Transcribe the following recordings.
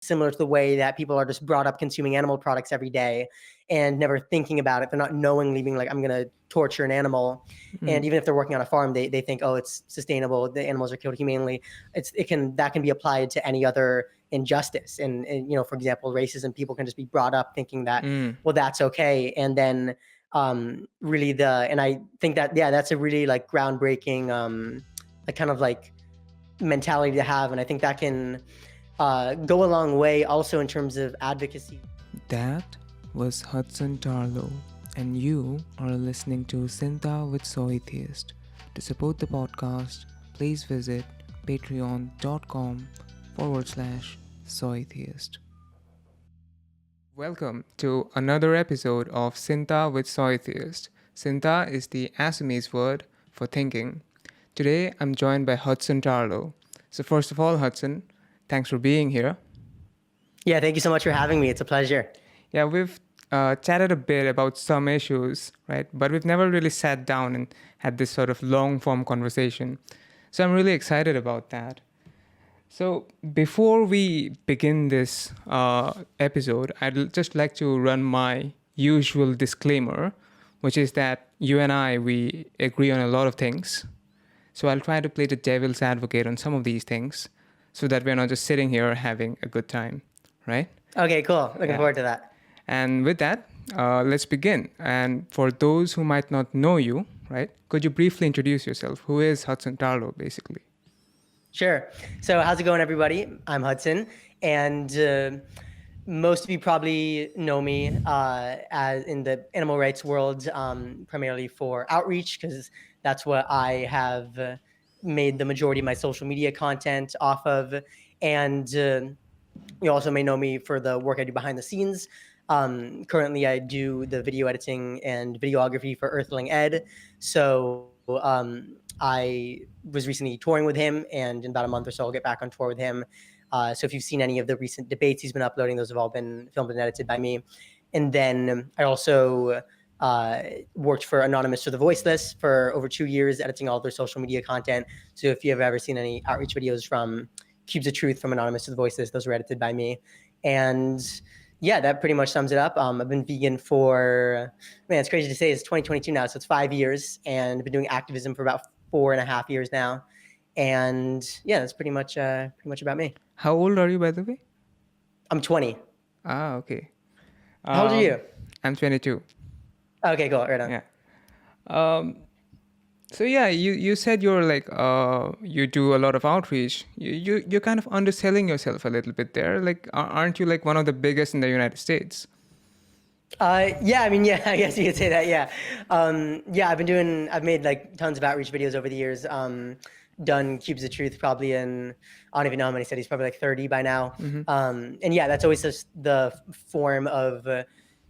similar to the way that people are just brought up consuming animal products every day and never thinking about it. They're not knowingly being like, I'm going to torture an animal. And even if they're working on a farm, they think, oh, it's sustainable. The animals are killed humanely. That can be applied to any other injustice. And for example, racism, people can just be brought up thinking that, well, that's okay. And then and I think that, that's a really like groundbreaking, like kind of like mentality to have. And I think that can go a long way also in terms of advocacy. That was Hudson Tarlow, and you are listening to Sinta with Soytheist. To support the podcast, please visit patreon.com/Soytheist. Welcome to another episode of Sinta with Soytheist. Sinta is the Assamese word for thinking. Today, I'm joined by Hudson Tarlow. So first of all, Hudson, thanks for being here. Yeah, thank you so much for having me. It's a pleasure. Yeah, we've chatted a bit about some issues, right? But we've never really sat down and had this sort of long-form conversation. So I'm really excited about that. So before we begin this episode, I'd just like to run my usual disclaimer, which is that you and we agree on a lot of things. So I'll try to play the devil's advocate on some of these things so that we're not just sitting here having a good time, right? Okay, cool. Looking forward to that. And with that, let's begin. And for those who might not know you, right, could you briefly introduce yourself? Who is Hudson Tarlow, basically? Sure. So how's it going, everybody? I'm Hudson, and most of you probably know me as in the animal rights world, primarily for outreach, because that's what I have made the majority of my social media content off of. And you also may know me for the work I do behind the scenes. Currently, I do the video editing and videography for Earthling Ed. So I was recently touring with him, and in about a month or so, I'll get back on tour with him. So if you've seen any of the recent debates he's been uploading, those have all been filmed and edited by me. And then I also worked for Anonymous to the Voiceless for over 2 years, editing all their social media content. So if you have ever seen any outreach videos from Cubes of Truth, from Anonymous to the Voiceless, those were edited by me. And yeah, that pretty much sums it up. I've been vegan for, it's crazy to say, it's 2022 now, so it's 5 years, and I've been doing activism for about 4.5 years now. And yeah, that's pretty much about me. How old are you, by the way? I'm 20. Ah, okay. How old are you? I'm 22. Okay, cool. Right on. Yeah. So yeah, you said you're like you do a lot of outreach. You're kind of underselling yourself a little bit there. Like, aren't you like one of the biggest in the United States? Yeah, I guess you could say that. Yeah, I've made like tons of outreach videos over the years. Done Cubes of Truth probably in, I don't even know how many cities, probably like 30 by now. And yeah, that's always just the form of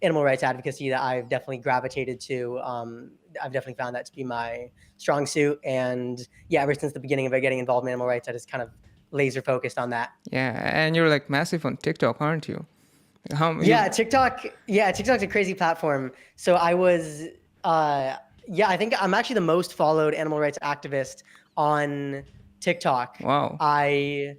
animal rights advocacy that I've definitely gravitated to. I've definitely found that to be my strong suit. And yeah, ever since the beginning of getting involved in animal rights, I just kind of laser focused on that. Yeah, and you're like massive on TikTok, aren't you? TikTok's a crazy platform. So I was, I think I'm actually the most followed animal rights activist on TikTok. Wow. I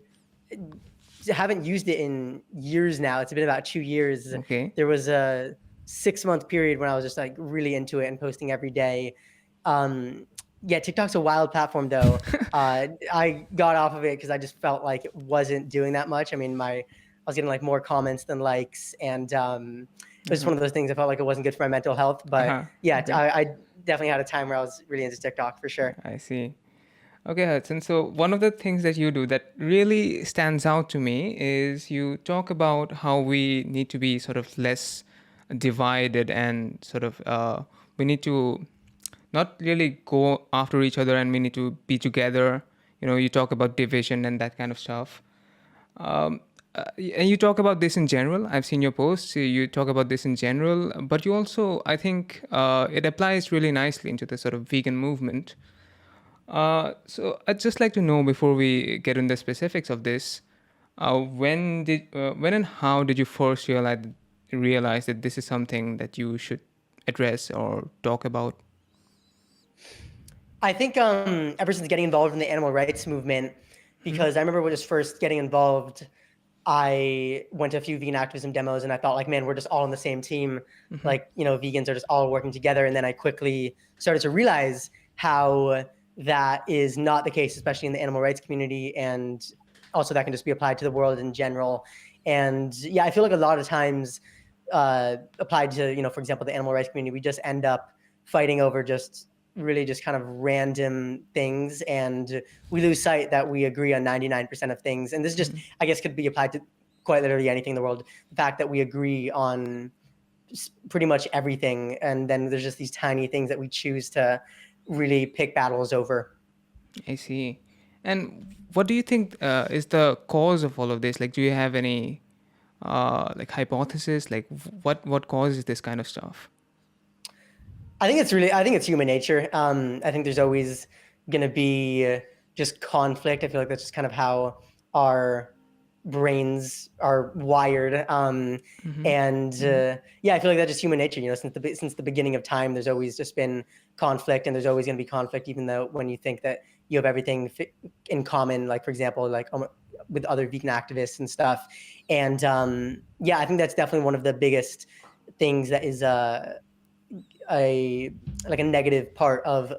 haven't used it in years now. It's been about 2 years. Okay. There was a 6-month period when I was just like really into it and posting every day. TikTok's a wild platform though. I got off of it because I just felt like it wasn't doing that much. I mean, I was getting like more comments than likes, and it was just one of those things. I felt like it wasn't good for my mental health. But I definitely had a time where I was really into TikTok for sure. I see. Okay, Hudson. So one of the things that you do that really stands out to me is you talk about how we need to be sort of less divided and sort of we need to not really go after each other and we need to be together. You talk about division and that kind of stuff. And you talk about this in general. I've seen your posts. You talk about this in general, but you also, I think, it applies really nicely into the sort of vegan movement. So I'd just like to know, before we get into the specifics of this, when and how did you first realize that this is something that you should address or talk about? I think ever since getting involved in the animal rights movement, because I remember just first getting involved I went to a few vegan activism demos and I thought like, man, we're just all on the same team. Like, vegans are just all working together. And then I quickly started to realize how that is not the case, especially in the animal rights community. And also that can just be applied to the world in general. And yeah, I feel like a lot of times applied to, for example, the animal rights community, we just end up fighting over just really just kind of random things, and we lose sight that we agree on 99% of things. And this just, I guess, could be applied to quite literally anything in the world. The fact that we agree on pretty much everything, and then there's just these tiny things that we choose to really pick battles over. I see. And what do you think is the cause of all of this? Like, do you have any like hypothesis? Like, what causes this kind of stuff? I think it's human nature. I think there's always going to be just conflict. I feel like that's just kind of how our brains are wired. And yeah, I feel like that's just human nature. Since the beginning of time, there's always just been conflict, and there's always going to be conflict, even though when you think that you have everything in common, like, for example, like with other vegan activists and stuff. And yeah, I think that's definitely one of the biggest things that is a negative part of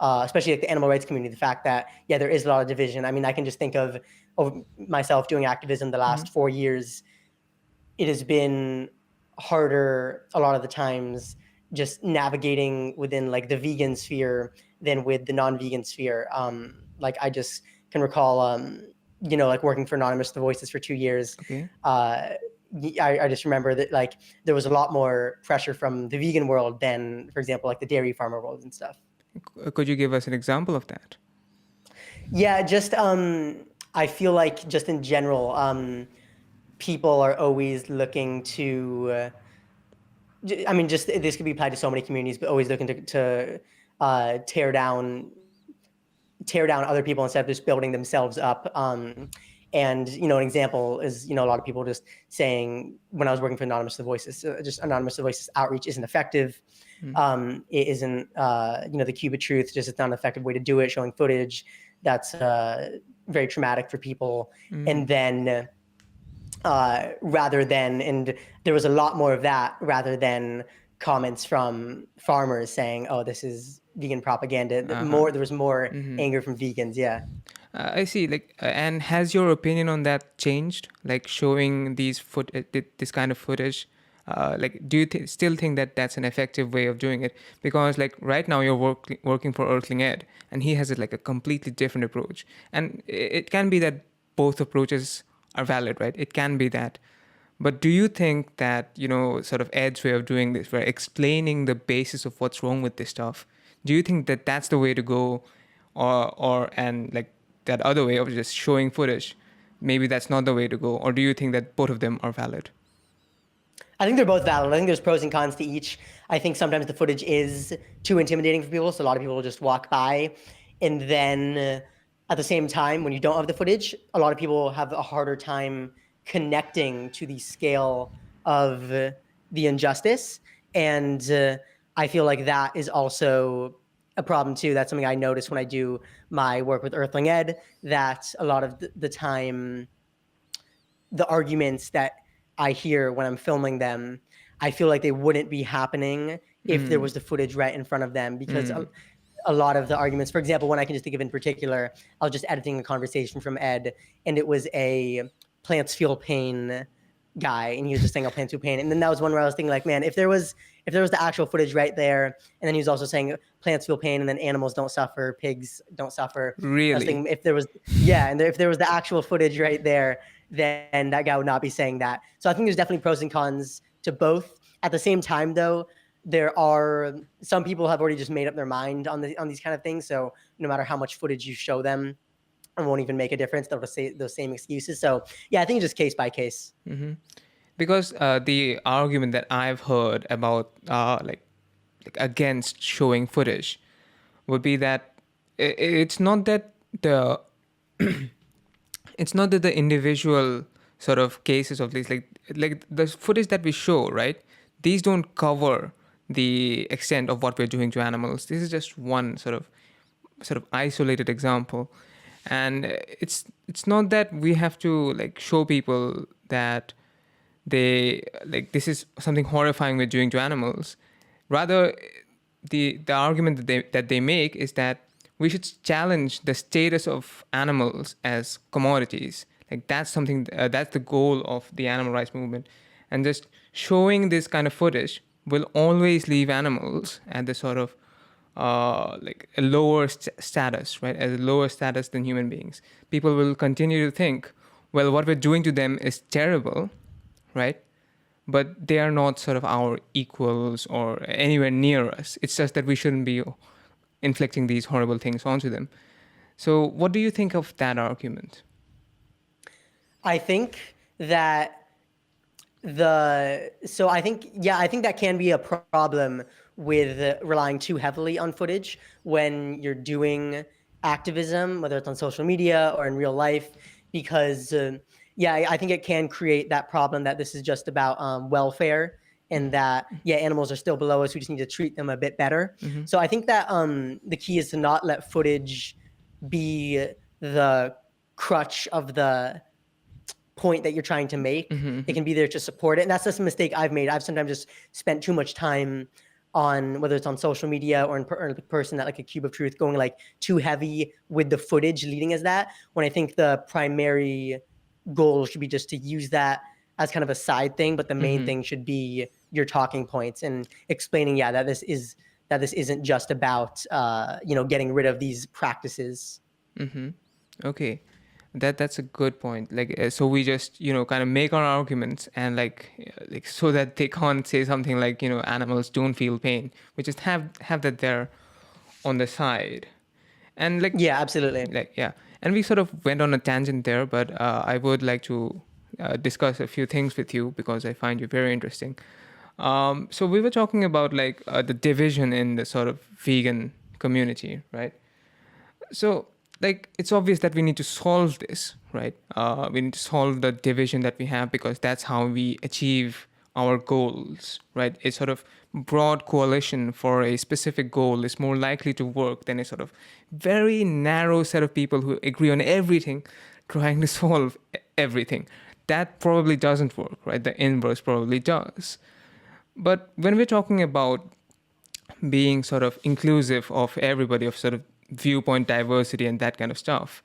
especially like the animal rights community, the fact that there is a lot of division. I mean, I can just think of myself doing activism the last 4 years. It has been harder a lot of the times just navigating within like the vegan sphere than with the non-vegan sphere. Like I just can recall like working for Anonymous the Voices for 2 years. Okay. I just remember that like there was a lot more pressure from the vegan world than, for example, like the dairy farmer world and stuff. Could you give us an example of that? Yeah, just I feel like just in general, people are always looking to. I mean, just this could be applied to so many communities, but always looking to tear down other people instead of just building themselves up. And, an example is, a lot of people just saying, when I was working for Anonymous the Voices, just Anonymous the Voices outreach isn't effective. It isn't, the cube of truth, just it's not an effective way to do it, showing footage that's very traumatic for people. And then and there was a lot more of that rather than comments from farmers saying, oh, this is vegan propaganda. There was more anger from vegans. Yeah. I see. Like, and has your opinion on that changed? Like showing this kind of footage. Like, do you still think that that's an effective way of doing it? Because like right now you're working for Earthling Ed, and he has like a completely different approach. And it can be that both approaches are valid, right? It can be that. But do you think that, sort of Ed's way of doing this, where explaining the basis of what's wrong with this stuff, do you think that that's the way to go, and like that other way of just showing footage, maybe that's not the way to go? Or do you think that both of them are valid? I think they're both valid. I think there's pros and cons to each. I think sometimes the footage is too intimidating for people, so a lot of people will just walk by. And then at the same time, when you don't have the footage, a lot of people have a harder time connecting to the scale of the injustice. And I feel like that is also a problem too. That's something I notice when I do my work with Earthling Ed, that a lot of the time, the arguments that I hear when I'm filming them, I feel like they wouldn't be happening if there was the footage right in front of them, because a lot of the arguments, for example, one I can just think of in particular, I was just editing a conversation from Ed, and it was a plants feel pain guy, and he was just saying, oh, plants feel pain. And then that was one where I was thinking like, man, if there was the actual footage right there, and then he was also saying plants feel pain and then animals don't suffer, pigs don't suffer. Really? I was thinking if there was the actual footage right there, then that guy would not be saying that. So I think there's definitely pros and cons to both. At the same time, though, there are some people have already just made up their mind on these kind of things. So no matter how much footage you show them, it won't even make a difference. They'll just say those same excuses. So yeah, I think it's just case by case. Because the argument that I've heard about like against showing footage would be that it's not that the it's not that the individual sort of cases of these, like the footage that we show, right? These don't cover the extent of what we're doing to animals. This is just one sort of isolated example. And it's not that we have to like show people that they like this is something horrifying we're doing to animals. Rather, the argument that they make is that we should challenge the status of animals as commodities. Like that's something that's the goal of the animal rights movement, and just showing this kind of footage will always leave animals at the sort of like a lower status, right? As a lower status than human beings. People will continue to think, well, what we're doing to them is terrible, right? But they are not sort of our equals or anywhere near us. It's just that we shouldn't be inflicting these horrible things onto them. So, what do you think of that argument? I think that I think that can be a problem with relying too heavily on footage when you're doing activism, whether it's on social media or in real life, because I think it can create that problem that this is just about welfare, and that animals are still below us. We just need to treat them a bit better. Mm-hmm. So I think that the key is to not let footage be the crutch of the point that you're trying to make. Mm-hmm. It can be there to support it. And that's just a mistake I've made. I've sometimes just spent too much time on, whether it's on social media or in person at like a Cube of Truth, going like too heavy with the footage leading as that, when I think the primary goal should be just to use that as kind of a side thing, but the main thing should be your talking points and explaining, that this isn't just about getting rid of these practices. Okay, that's a good point. Like, so we just kind of make our arguments and like so that they can't say something like animals don't feel pain. We just have that there on the side, and like Absolutely. and we sort of went on a tangent there, but I would like to discuss a few things with you because I find you very interesting. So we were talking about like the division in the sort of vegan community, right? So like it's obvious that we need to solve this, right? We need to solve the division that we have because that's how we achieve our goals, right? A sort of broad coalition for a specific goal is more likely to work than a sort of very narrow set of people who agree on everything trying to solve everything. That probably doesn't work, right? The inverse probably does. But when we're talking about being sort of inclusive of everybody, of sort of viewpoint diversity and that kind of stuff,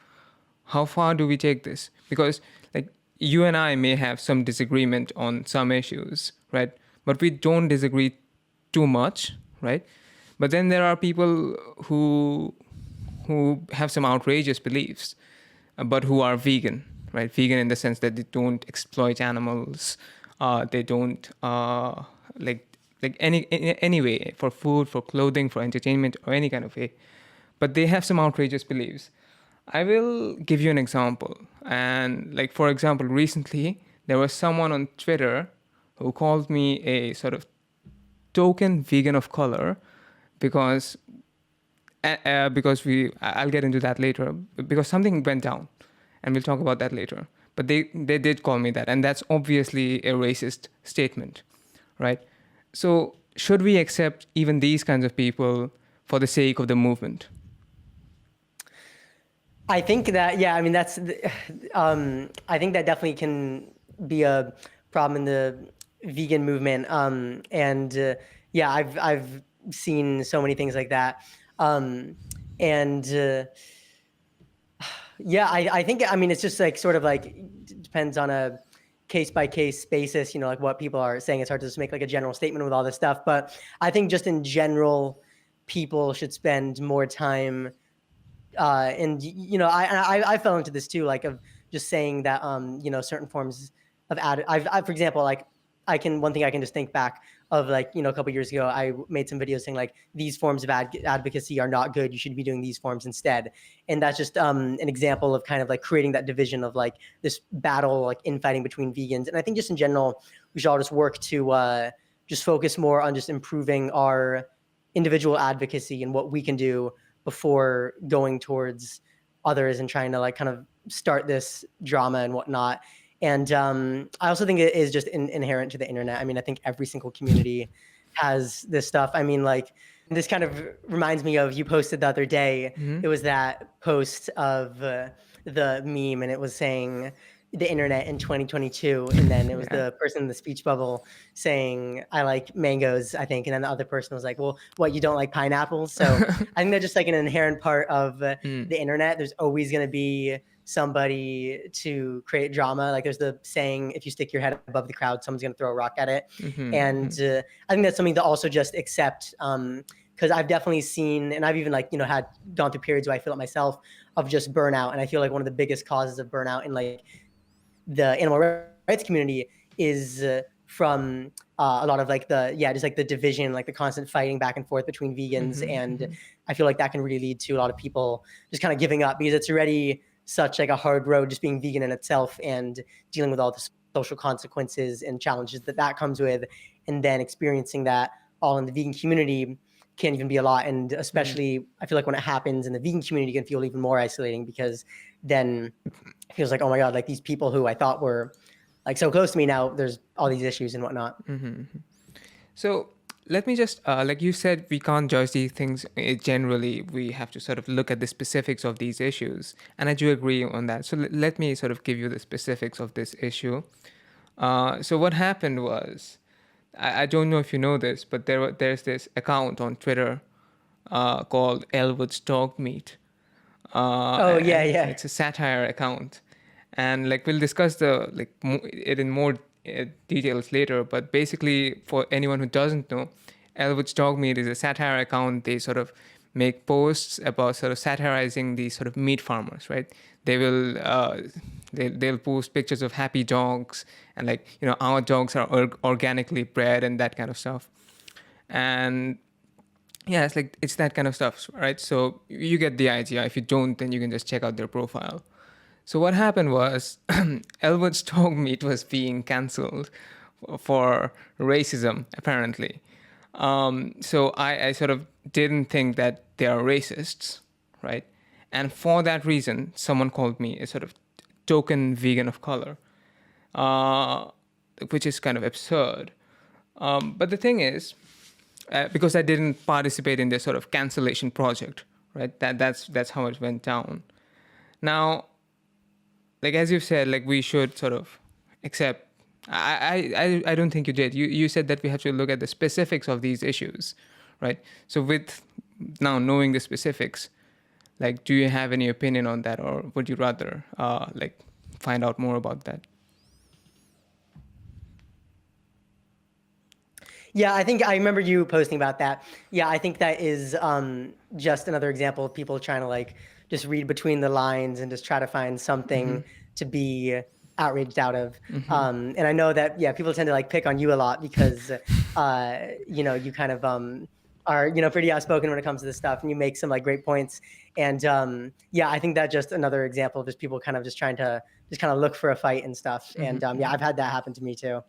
how far do we take this? Because like you and I may have some disagreement on some issues, right? But we don't disagree too much, right? But then there are people who have some outrageous beliefs, but who are vegan, right? Vegan in the sense that they don't exploit animals, they don't like any way, for food, for clothing, for entertainment, or any kind of way. But they have some outrageous beliefs. I will give you an example. And like, for example, recently there was someone on Twitter who called me a sort of token vegan of color because I'll get into that later, because something went down and we'll talk about that later. But they did call me that, and that's obviously a racist statement, right? So should we accept even these kinds of people for the sake of the movement? I think that, I mean, I think that definitely can be a problem in the vegan movement. I've seen so many things like that. I think, I mean, it's just like sort of like depends on a case by case basis, like what people are saying. It's hard to just make like a general statement with all this stuff, but I think just in general, people should spend more time. I fell into this too, like of just saying that, certain forms of for example, like one thing I can just think back of, like, a couple years ago, I made some videos saying like these forms of advocacy are not good. You should be doing these forms instead. And that's just an example of kind of like creating that division of like this battle, like infighting between vegans. And I think just in general, we should all just work to just focus more on just improving our individual advocacy and what we can do before going towards others and trying to like kind of start this drama and whatnot. And I also think it is just inherent to the internet. I mean, I think every single community has this stuff. I mean, like this kind of reminds me of, you posted the other day, it was that post of the meme, and it was saying the internet in 2022, and then it was Yeah. the person in the speech bubble saying, I like mangoes, I think, and then the other person was like, well, what, you don't like pineapples? So I think that's just like an inherent part of the internet. There's always going to be somebody to create drama. Like there's the saying, if you stick your head above the crowd, someone's going to throw a rock at it. And I think that's something to also just accept, because I've definitely seen, and I've even like, had gone through periods where I feel it myself, of just burnout. And I feel like one of the biggest causes of burnout in like the animal rights community is from a lot of like just like the division, like the constant fighting back and forth between vegans. And I feel like that can really lead to a lot of people just kind of giving up, because it's already such like a hard road just being vegan in itself and dealing with all the social consequences and challenges that comes with, and then experiencing that all in the vegan community can even be a lot. And especially I feel like when it happens in the vegan community, it can feel even more isolating, because then it feels like, oh my God, like these people who I thought were like so close to me, now there's all these issues and whatnot. So let me just, like you said, we can't judge these things generally. We have to sort of look at the specifics of these issues. And I do agree on that. So let me sort of give you the specifics of this issue. So what happened was, I don't know if you know this, but there's this account on Twitter called Elwood's Dog Meat. Yeah. It's a satire account. And like we'll discuss it in more details later, but basically for anyone who doesn't know, Elwood's Dog Meat is a satire account. They sort of make posts about sort of satirizing these sort of meat farmers, right? They will they'll post pictures of happy dogs and like, our dogs are organically bred and that kind of stuff. And yeah, it's that kind of stuff, right? So you get the idea. If you don't, then you can just check out their profile. So what happened was Elwood's Dog Meat was being cancelled for racism, apparently. So I sort of didn't think that they are racists, right? And for that reason, someone called me a sort of token vegan of color, which is kind of absurd. But the thing is, because I didn't participate in this sort of cancellation project, right? That's how it went down. Now, like as you've said, like we should sort of accept. I don't think you did. You said that we have to look at the specifics of these issues, right? So with now knowing the specifics, like, do you have any opinion on that, or would you rather like find out more about that? Yeah, I think I remember you posting about that. Yeah, I think that is just another example of people trying to like just read between the lines and just try to find something to be outraged out of. And I know that, people tend to like pick on you a lot because, you kind of are, pretty outspoken when it comes to this stuff, and you make some like great points. And I think that just another example of just people kind of just trying to just kind of look for a fight and stuff. And I've had that happen to me too.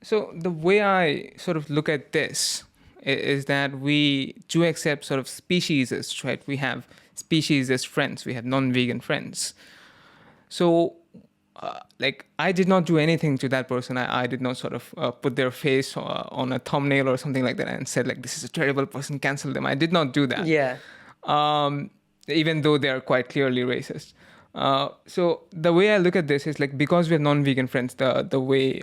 So the way I sort of look at this is that we do accept sort of speciesists, right? We have species as friends. We have non-vegan friends. So, like, I did not do anything to that person. I did not sort of put their face on a thumbnail or something like that and said, like, this is a terrible person, cancel them. I did not do that. Yeah. Even though they are quite clearly racist. So the way I look at this is like, because we're non-vegan friends, the way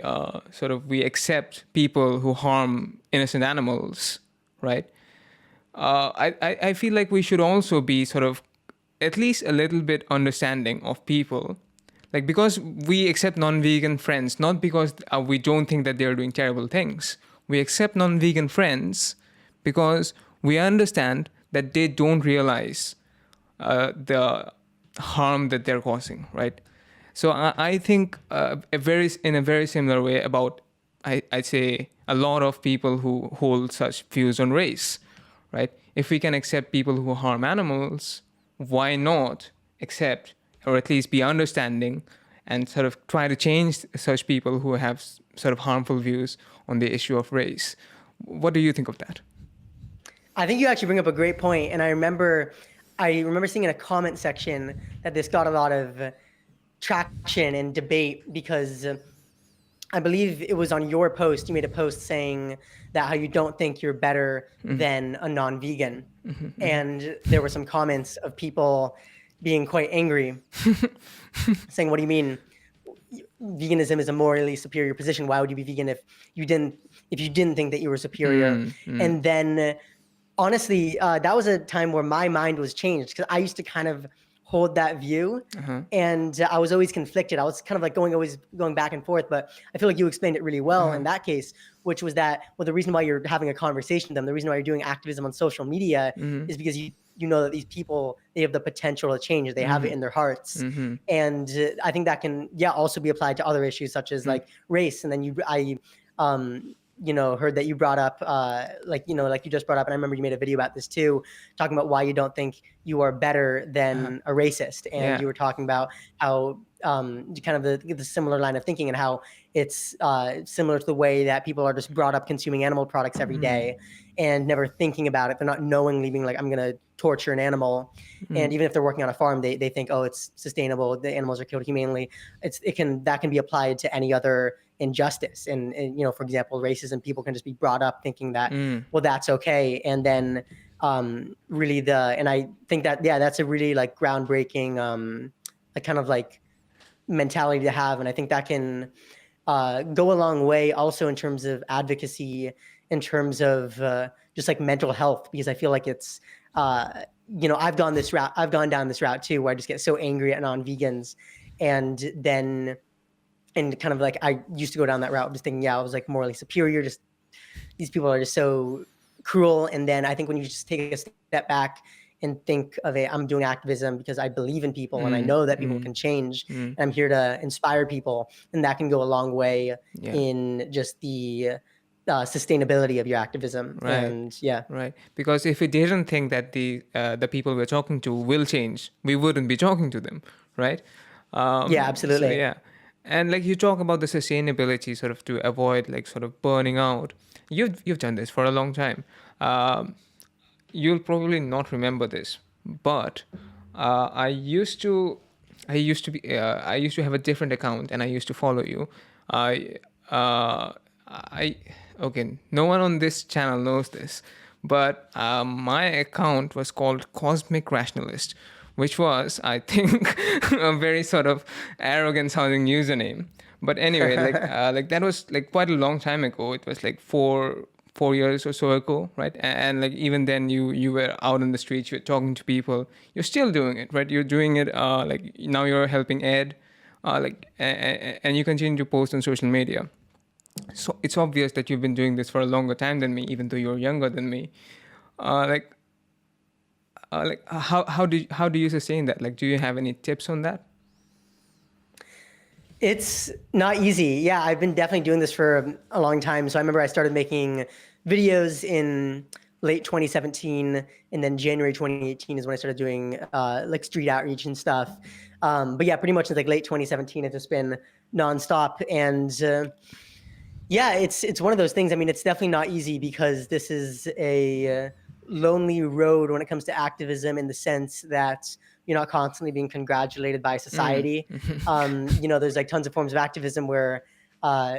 sort of we accept people who harm innocent animals, right? I feel like we should also be sort of at least a little bit understanding of people. Like, because we accept non-vegan friends, not because we don't think that they're doing terrible things. We accept non-vegan friends because we understand that they don't realize the harm that they're causing, right? So I think in a very similar way about, I'd say, a lot of people who hold such views on race, right? If we can accept people who harm animals, why not accept, or at least be understanding and sort of try to change such people who have sort of harmful views on the issue of race? What do you think of that? I think you actually bring up a great point. And I remember seeing in a comment section that this got a lot of traction and debate because I believe it was on your post. You made a post saying that how you don't think you're better than a non-vegan. And there were some comments of people being quite angry, saying, "What do you mean? Veganism is a morally superior position. Why would you be vegan if you didn't think that you were superior?" And then, honestly, that was a time where my mind was changed, because I used to kind of hold that view, and I was always conflicted. I was kind of like always going back and forth. But I feel like you explained it really well in that case, which was that, well, the reason why you're having a conversation with them, the reason why you're doing activism on social media, is because you know that these people, they have the potential to change. They have it in their hearts. And I think that can, also be applied to other issues such as like race. And then heard that you brought up, like you just brought up, and I remember you made a video about this too, talking about why you don't think you are better than a racist. And you were talking about how kind of the similar line of thinking, and how it's similar to the way that people are just brought up consuming animal products every day and never thinking about it. They're not knowingly being like, I'm going to torture an animal. And even if they're working on a farm, they think, oh, it's sustainable, the animals are killed humanely. That can be applied to any other injustice. And for example, racism, people can just be brought up thinking that, well, that's okay. And then really and I think that, that's a really like groundbreaking, like kind of like mentality to have. And I think that can go a long way also in terms of advocacy, in terms of just like mental health, because I feel like it's, I've gone down this route too, where I just get so angry at non-vegans, and kind of like, I used to go down that route, just thinking, I was like morally superior. Just these people are just so cruel. And then I think when you just take a step back and think of I'm doing activism because I believe in people and I know that people can change, and I'm here to inspire people, and that can go a long way in just the sustainability of your activism. Right. And right. Because if we didn't think that the people we're talking to will change, we wouldn't be talking to them, right? Absolutely. So, and like you talk about the sustainability sort of to avoid like sort of burning out. You've done this for a long time. You'll probably not remember this, but I used to have a different account, and I used to follow you. Okay, no one on this channel knows this, but my account was called Cosmic Rationalist, which was, I think, a very sort of arrogant sounding username. But anyway, like that was like quite a long time ago. It was like 4 years or so ago, right? And like even then, you were out on the streets, you're talking to people. You're still doing it, right? You're doing it. Like now you're helping Ed, and you continue to post on social media. So it's obvious that you've been doing this for a longer time than me, even though you're younger than me. How do you sustain that? Like, do you have any tips on that? It's not easy. I've been definitely doing this for a long time. So I remember I started making videos in late 2017, and then January 2018 is when I started doing like street outreach and stuff. But pretty much since like late 2017, it's just been nonstop. And it's one of those things. I mean, it's definitely not easy, because this is a lonely road when it comes to activism, in the sense that you're not constantly being congratulated by society. There's like tons of forms of activism where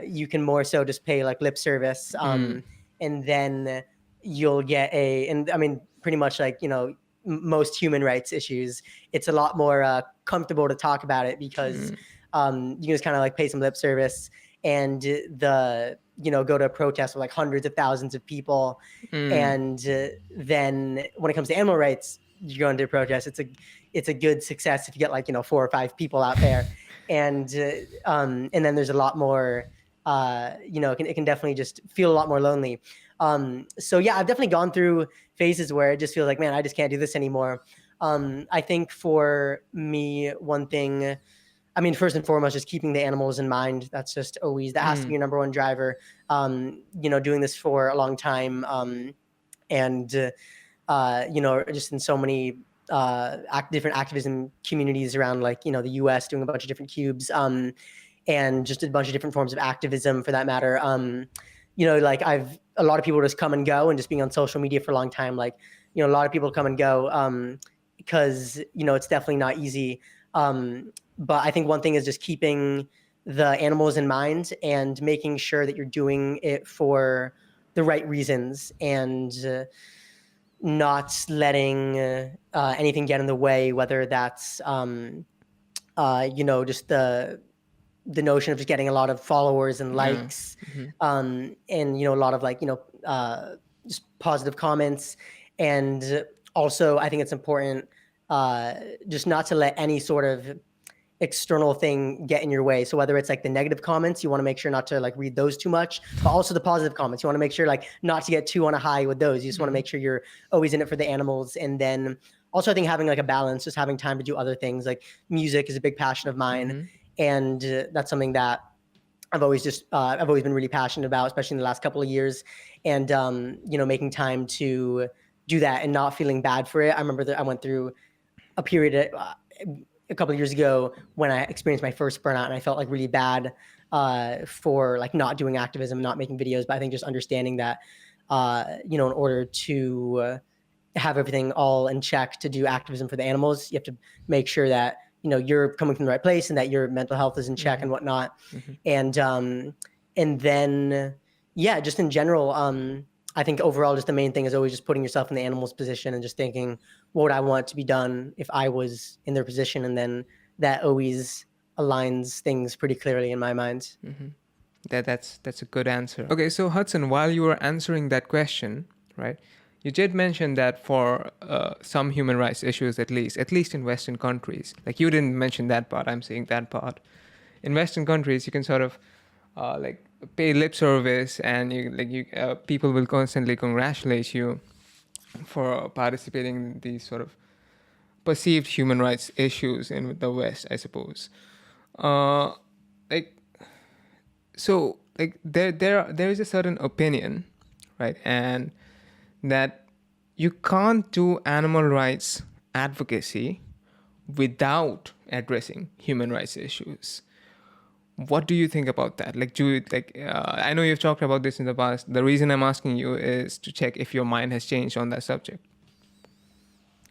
you can more so just pay like lip service, and then you'll get and I mean, pretty much like, most human rights issues, it's a lot more comfortable to talk about it, because you can just kind of like pay some lip service, and go to a protest with like hundreds of thousands of people. And then when it comes to animal rights, you go into a protest, it's a good success if you get like 4 or 5 people out there. And then there's a lot more it can definitely just feel a lot more lonely. So I've definitely gone through phases where it just feels like, man, I just can't do this anymore. I think for me, one thing, I mean, first and foremost, just keeping the animals in mind. That's just always, that has to be your number one driver. Doing this for a long time, and just in so many different activism communities around, like, the US, doing a bunch of different cubes, and just a bunch of different forms of activism for that matter. Like a lot of people just come and go, and just being on social media for a long time, like, a lot of people come and go, because, it's definitely not easy. But I think one thing is just keeping the animals in mind and making sure that you're doing it for the right reasons and not letting anything get in the way, whether that's just the notion of just getting a lot of followers and likes, and a lot of just positive comments. And also, I think it's important just not to let any sort of external thing get in your way. So whether it's like the negative comments, you want to make sure not to like read those too much, but also the positive comments, you want to make sure like not to get too on a high with those. You just want to make sure you're always in it for the animals. And then also I think having like a balance, just having time to do other things. Like music is a big passion of mine. And that's something that I've always been really passionate about, especially in the last couple of years. And, making time to do that and not feeling bad for it. I remember that I went through a period a couple of years ago when I experienced my first burnout, and I felt like really bad for like not doing activism, not making videos. But I think just understanding that, in order to have everything all in check to do activism for the animals, you have to make sure that you're coming from the right place and that your mental health is in check and whatnot. And then just in general, I think overall, just the main thing is always just putting yourself in the animal's position and just thinking, what would I want to be done if I was in their position? And then that always aligns things pretty clearly in my mind. That's a good answer. Okay, so Hudson, while you were answering that question, right, you did mention that for some human rights issues, at least in Western countries, like you didn't mention that part, I'm saying that part. In Western countries, you can sort of pay lip service, and people will constantly congratulate you for participating in these sort of perceived human rights issues in the West, I suppose. There is a certain opinion, right, and that you can't do animal rights advocacy without addressing human rights issues. What do you think about that? I know you've talked about this in the past. The reason I'm asking you is to check if your mind has changed on that subject.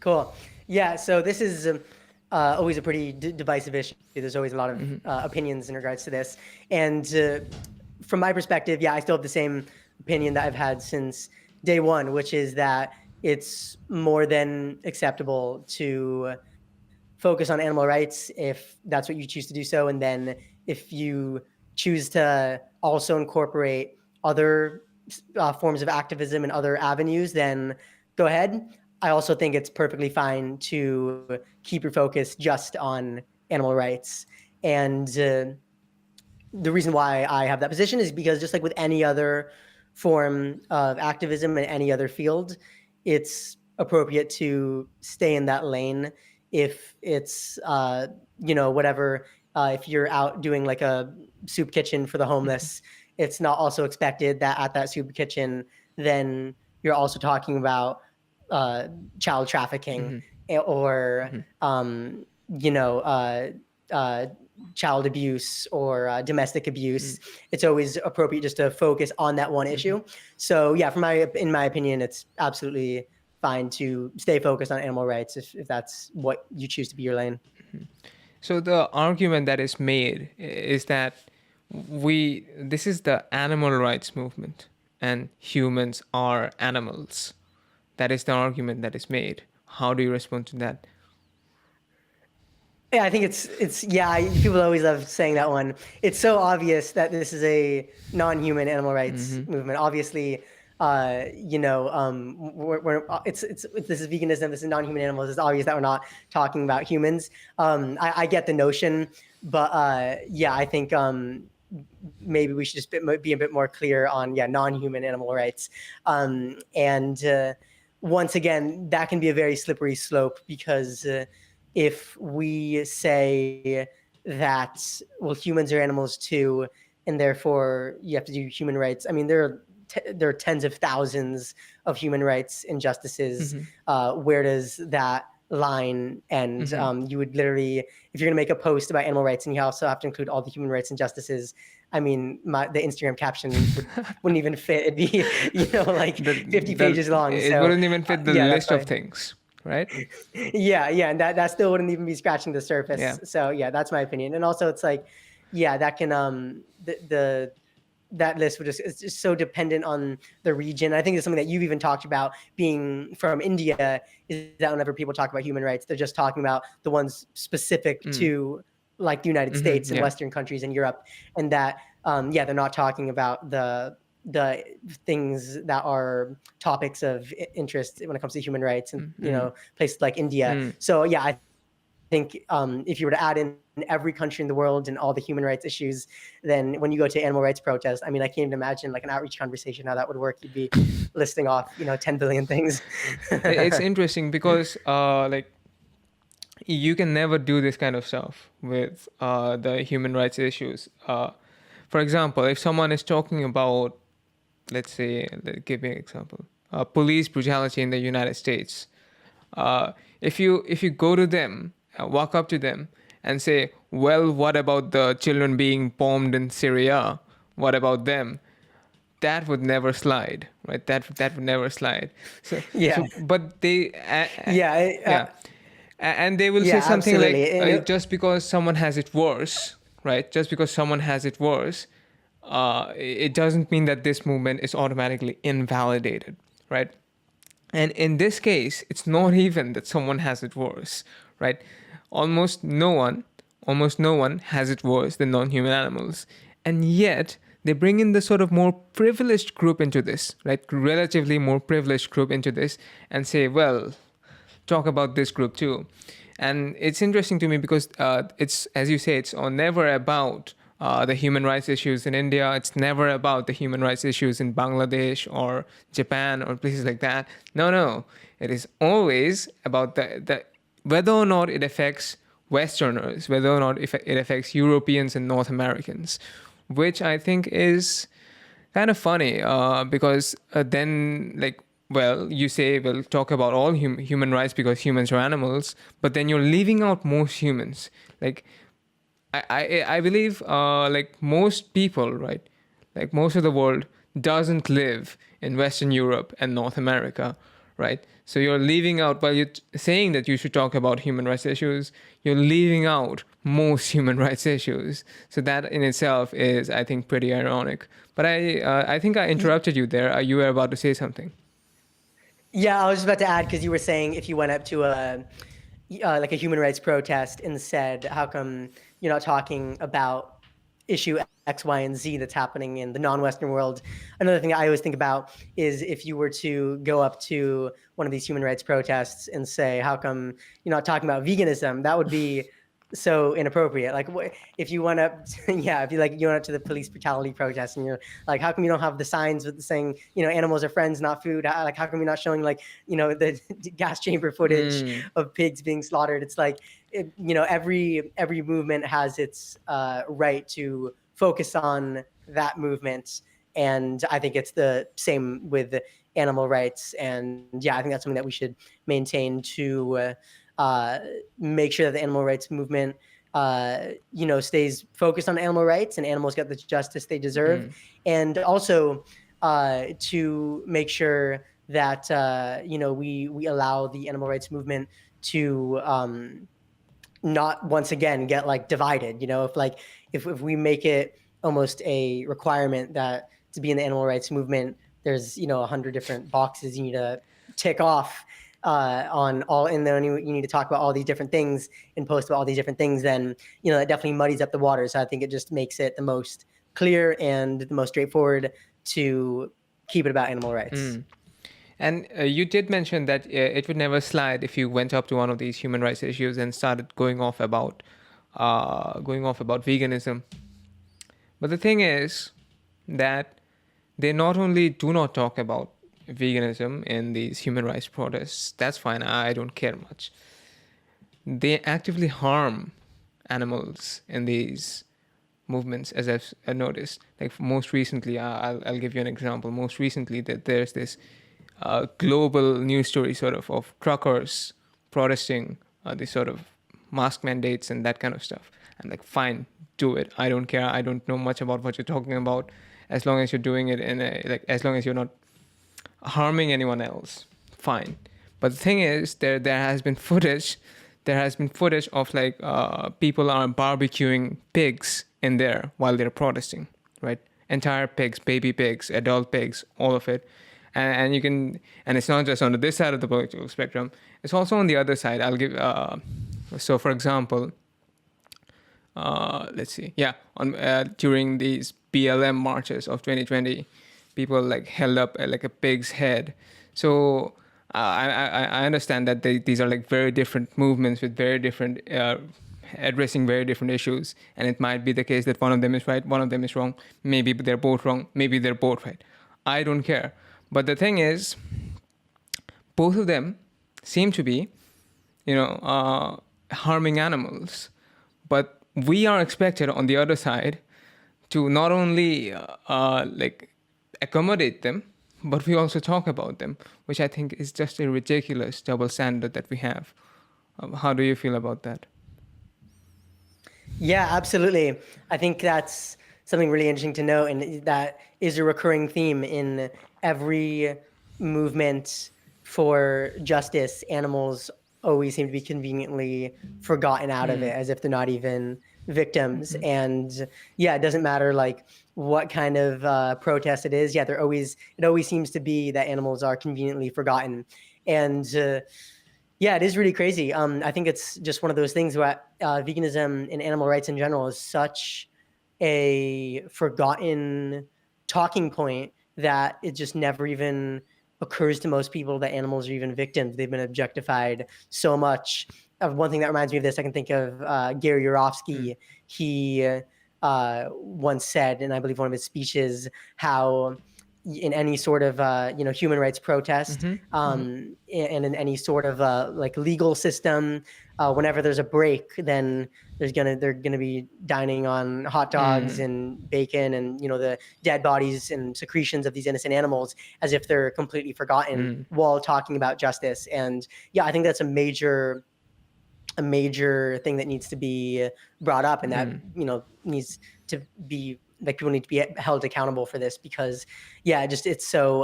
Cool. Yeah. So this is always a pretty divisive issue. There's always a lot of opinions in regards to this. And from my perspective, I still have the same opinion that I've had since day one, which is that it's more than acceptable to focus on animal rights if that's what you choose to do so. And then if you choose to also incorporate other forms of activism and other avenues, then go ahead. I also think it's perfectly fine to keep your focus just on animal rights. And the reason why I have that position is because just like with any other form of activism in any other field, it's appropriate to stay in that lane. If it's, whatever, if you're out doing like a soup kitchen for the homeless, it's not also expected that at that soup kitchen, then you're also talking about child trafficking or, child abuse or domestic abuse. It's always appropriate just to focus on that one issue. So in my opinion, it's absolutely fine to stay focused on animal rights if that's what you choose to be your lane. So the argument that is made is that this is the animal rights movement and humans are animals. That is the argument that is made. How do you respond to that? Yeah, I think people always love saying that one. It's so obvious that this is a non-human animal rights movement. Obviously, this is veganism. This is non-human animals. It's obvious that we're not talking about humans. I get the notion, but I think maybe we should just be a bit more clear on non-human animal rights. Once again, that can be a very slippery slope because if we say that humans are animals too, and therefore you have to do human rights. I mean, there are tens of thousands of human rights injustices. Where does that line end? You would literally, if you're going to make a post about animal rights and you also have to include all the human rights injustices, I mean, the Instagram caption wouldn't even fit. It'd be, 50 pages long. It wouldn't even fit the list of things, right? And that still wouldn't even be scratching the surface. Yeah. So that's my opinion. And also it's like, yeah, that can the that list would just, it's just so dependent on the region. I think it's something that you've even talked about, being from India, is that whenever people talk about human rights, they're just talking about the ones specific to like the United States and Yeah. Western countries and Europe, and that yeah, they're not talking about the things that are topics of interest when it comes to human rights and places like India. So yeah, I think if you were to add in every country in the world and all the human rights issues, then when you go to animal rights protests, I mean, I can't even imagine like an outreach conversation, how that would work. You'd be listing off, 10 billion things. It's interesting because like you can never do this kind of stuff with the human rights issues. For example, if someone is talking about, let's say, give me an example, police brutality in the United States. If you go to them, walk up to them and say, well, what about the children being bombed in Syria? What about them? That would never slide, right? That would never slide. Yeah. But they, Yeah. and they will say Yeah, something absolutely. like, just because someone has it worse, right? Just because someone has it worse, it doesn't mean that this movement is automatically invalidated, right? And in this case, it's not even that someone has it worse, right? Almost no one has it worse than non-human animals. And yet, they bring in the sort of more privileged group into this, right? Relatively more privileged group into this and say, well, talk about this group too. And it's interesting to me because it's, as you say, it's never about the human rights issues in India. It's never about the human rights issues in Bangladesh or Japan or places like that. No. It is always about the whether or not it affects Westerners, whether or not it affects Europeans and North Americans, which I think is kind of funny because then, like, well, you say, well, talk about all human rights because humans are animals, but then you're leaving out most humans. Like, I believe like most people, right, like most of the world doesn't live in Western Europe and North America, right? So you're leaving out, while you're saying that you should talk about human rights issues, you're leaving out most human rights issues. So that in itself is, I think, pretty ironic. But I think I interrupted you there. You were about to say something. Yeah, I was just about to add, because you were saying if you went up to a like a human rights protest and said, how come you're not talking about issue X, Y, and Z that's happening in the non-Western world? Another thing I always think about is if you were to go up to one of these human rights protests and say, how come you're not talking about veganism? That would be so inappropriate. Like, if you went up yeah, if you went up to the police brutality protest and you're like, how come you don't have the signs with saying, animals are friends, not food? Like, how come you're not showing the gas chamber footage of pigs being slaughtered? It's like, every movement has its right to focus on that movement. And I think it's the same with animal rights. And yeah, I think that's something that we should maintain to make sure that the animal rights movement, stays focused on animal rights and animals get the justice they deserve. And also to make sure that, we allow the animal rights movement to not once again get like divided. If we make it almost a requirement that to be in the animal rights movement, there's 100 different boxes you need to tick off on all, and then you need to talk about all these different things and post about all these different things, then that definitely muddies up the water. So I think it just makes it the most clear and the most straightforward to keep it about animal rights. And you did mention that it would never slide if you went up to one of these human rights issues and started going off about veganism. But the thing is that they not only do not talk about veganism in these human rights protests, that's fine, I don't care much. They actively harm animals in these movements, as I've noticed. Like most recently, I'll give you an example. Most recently, that there's this global news story sort of truckers protesting these sort of mask mandates and that kind of stuff. I'm like, fine, do it. I don't care. I don't know much about what you're talking about. As long as you're doing it as long as you're not harming anyone else, fine. But the thing is, there has been footage of people are barbecuing pigs in there while they're protesting, right? Entire pigs, baby pigs, adult pigs, all of it. And you can, and it's not just on this side of the political spectrum, it's also on the other side. I'll give, so for example, let's see, during these BLM marches of 2020, people like held up like a pig's head. So I understand that these are like very different movements with very different, addressing very different issues. And it might be the case that one of them is right, one of them is wrong. Maybe they're both wrong, maybe they're both right. I don't care. But the thing is, both of them seem to be, harming animals. But we are expected on the other side to not only accommodate them, but we also talk about them, which I think is just a ridiculous double standard that we have. How do you feel about that? Yeah, absolutely. I think that's something really interesting to note, and that is a recurring theme in every movement for justice. Animals always seem to be conveniently forgotten out of it, as if they're not even victims. And yeah, it doesn't matter like what kind of protest it is. Yeah, it always seems to be that animals are conveniently forgotten. And yeah, it is really crazy. I think it's just one of those things where veganism and animal rights in general is such a forgotten talking point that it just never even occurs to most people that animals are even victims. They've been objectified so much. One thing that reminds me of this, I can think of Gary Yourofsky. He once said, and I believe one of his speeches, how in any sort of human rights protest, and in any sort of like legal system, whenever there's a break, then they're gonna be dining on hot dogs and bacon and the dead bodies and secretions of these innocent animals, as if they're completely forgotten while talking about justice. And yeah, I think that's a major thing that needs to be brought up, and that needs to be like, people need to be held accountable for this, because it's so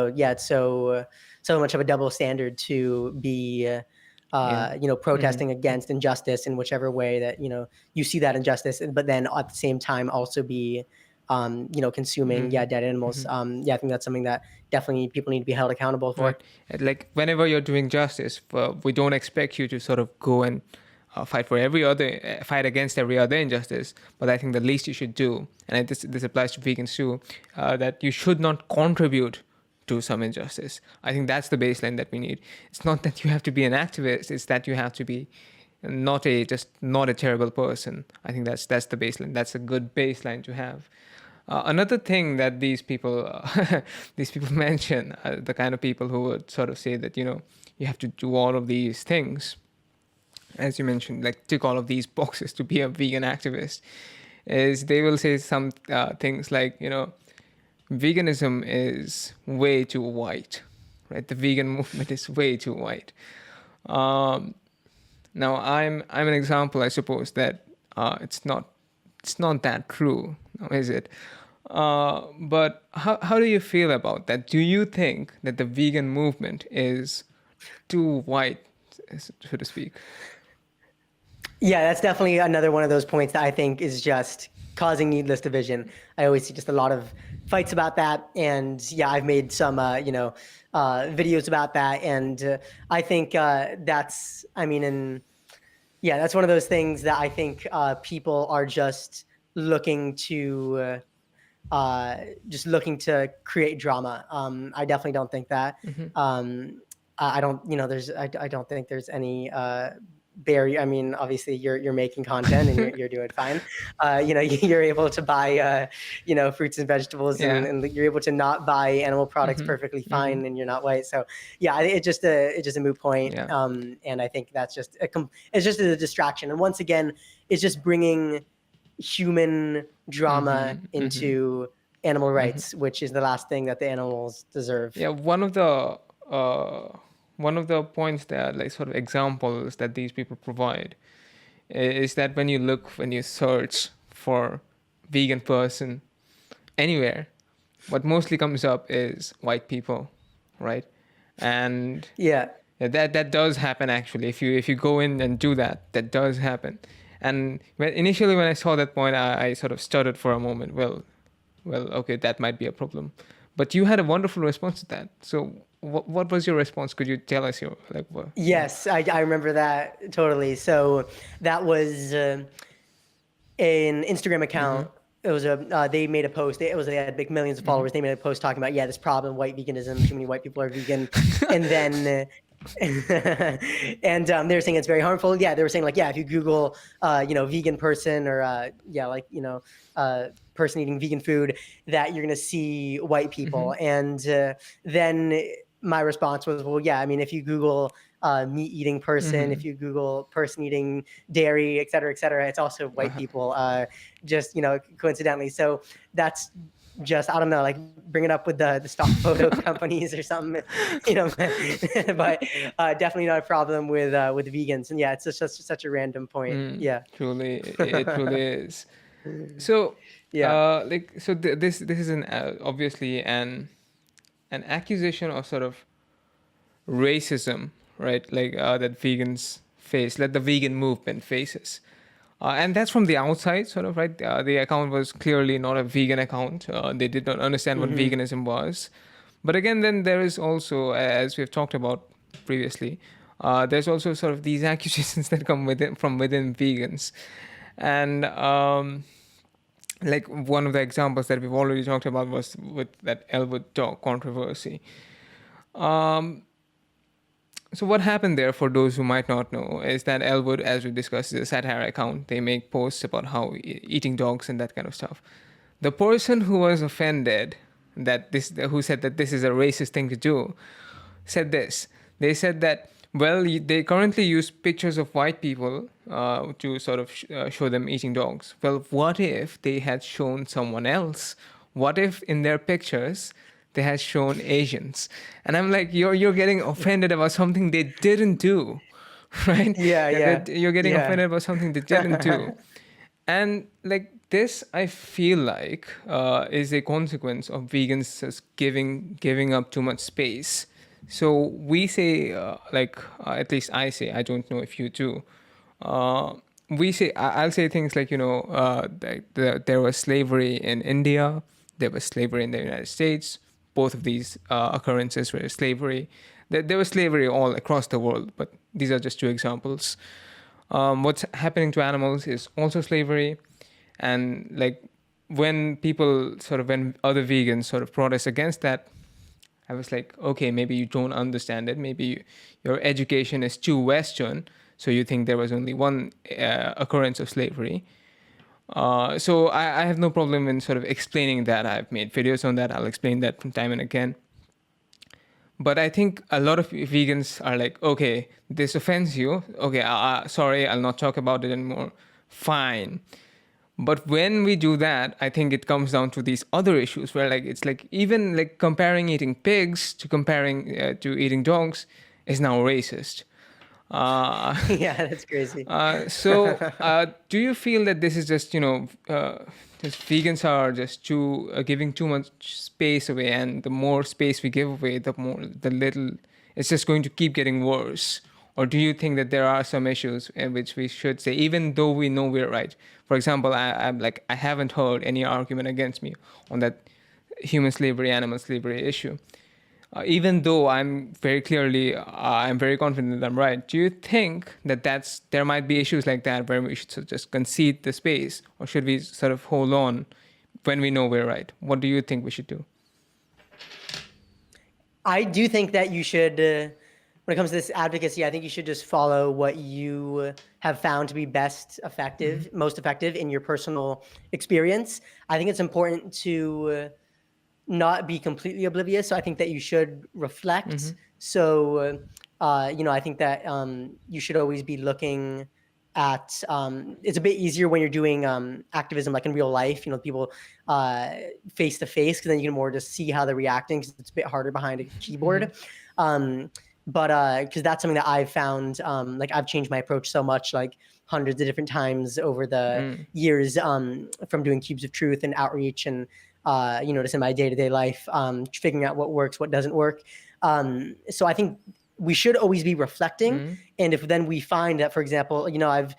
it's so much of a double standard to be protesting against injustice in whichever way that you see that injustice, but then at the same time also be consuming dead animals. I think that's something that definitely people need to be held accountable for. Right. Like whenever you're doing justice, we don't expect you to sort of go and fight against every other injustice. But I think the least you should do, and this applies to vegans too, that you should not contribute to some injustice. I think that's the baseline that we need. It's not that you have to be an activist, it's that you have to be not a terrible person. I think that's the baseline. That's a good baseline to have. Another thing that these people mention, the kind of people who would sort of say that you have to do all of these things, as you mentioned, like tick all of these boxes to be a vegan activist, is they will say some things like veganism is way too white, right? The vegan movement is way too white. Now I'm an example, I suppose, that it's not that true, is it? But how do you feel about that? Do you think that the vegan movement is too white, so to speak? Yeah, that's definitely another one of those points that I think is just causing needless division. I always see just a lot of fights about that, and yeah, I've made some videos about that, and I think that's one of those things that I think people are just looking to create drama. I definitely don't think that. I don't think there's any barrier. I mean, obviously you're making content and you're doing fine. You're able to buy fruits and vegetables, and you're able to not buy animal products perfectly fine, and you're not white. So yeah, it's just a moot point. And I think that's just it's just a distraction. And once again, it's just bringing human drama into animal rights, which is the last thing that the animals deserve. Yeah, one of the points that, like, sort of examples that these people provide is that when you search for vegan person anywhere, what mostly comes up is white people, right? And that does happen actually. If you go in and do that does happen. And initially when I saw that point, I sort of stuttered for a moment. Well, okay, that might be a problem. But you had a wonderful response to that. So what was your response? Could you tell us your like what? Yes, I remember that totally. So that was an Instagram account. It was they made a post. They had big millions of followers. They made a post talking about this problem, white veganism. Too many white people are vegan, and then. And they were saying it's very harmful. Yeah, they were saying like, if you Google, vegan person or person eating vegan food, that you're gonna see white people. And then my response was, well, yeah, I mean, if you Google meat eating person, if you Google person eating dairy, et cetera, it's also white people, just coincidentally. So that's just, I don't know, like bring it up with the stock photo companies or something, but definitely not a problem with vegans. And it's just such a random point. Truly, it truly is. So this is an obviously an accusation of sort of racism, right? Like that vegans face, that the vegan movement faces. And that's from the outside, sort of, right? The account was clearly not a vegan account. They did not understand what veganism was. But again, then there is also, as we've talked about previously, there's also sort of these accusations that come from within vegans. And like one of the examples that we've already talked about was with that Elwood dog controversy. So what happened there, for those who might not know, is that Elwood, as we discussed, is a satire account. They make posts about how eating dogs and that kind of stuff. The person who was offended who said that this is a racist thing to do, said this. They said that, well, they currently use pictures of white people to sort of show them eating dogs. Well, what if they had shown someone else? What if in their pictures they had shown Asians? And I'm like, you're getting offended about something they didn't do, right? You're getting offended about something they didn't do. And like this, I feel like is a consequence of vegans just giving up too much space. So we say, at least I say, I don't know if you do, we say, I'll say things like, there was slavery in India, there was slavery in the United States. Both of these occurrences were slavery. There was slavery all across the world, but these are just two examples. What's happening to animals is also slavery. And like when other vegans sort of protest against that, I was like, okay, maybe you don't understand it. Maybe your education is too Western, so you think there was only one occurrence of slavery. So I have no problem in sort of explaining that. I've made videos on that. I'll explain that from time and again. But I think a lot of vegans are like, okay, this offends you. Okay, sorry, I'll not talk about it anymore. Fine. But when we do that, I think it comes down to these other issues where like it's like even like comparing eating pigs to comparing to eating dogs is now racist. That's crazy. Do you feel that this is just just vegans are just giving too much space away, and the more space we give away, the little it's just going to keep getting worse? Or do you think that there are some issues in which we should say, even though we know we're right? For example, I haven't heard any argument against me on that human slavery, animal slavery issue. Even though I'm very confident that I'm right. Do you think that there might be issues like that where we should sort of just concede the space, or should we sort of hold on when we know we're right? What do you think we should do? I do think that you should, when it comes to this advocacy, I think you should just follow what you have found to be most effective in your personal experience. I think it's important to not be completely oblivious. So I think that you should reflect. So, I think that you should always be looking at, it's a bit easier when you're doing activism, like in real life, people face to face, because then you can more just see how they're reacting, because it's a bit harder behind a keyboard. But because that's something that I've found, like I've changed my approach so much, like hundreds of different times over the years, from doing Cubes of Truth and outreach and just in my day-to-day life, figuring out what works, what doesn't work. So I think we should always be reflecting. And if then we find that, for example, I've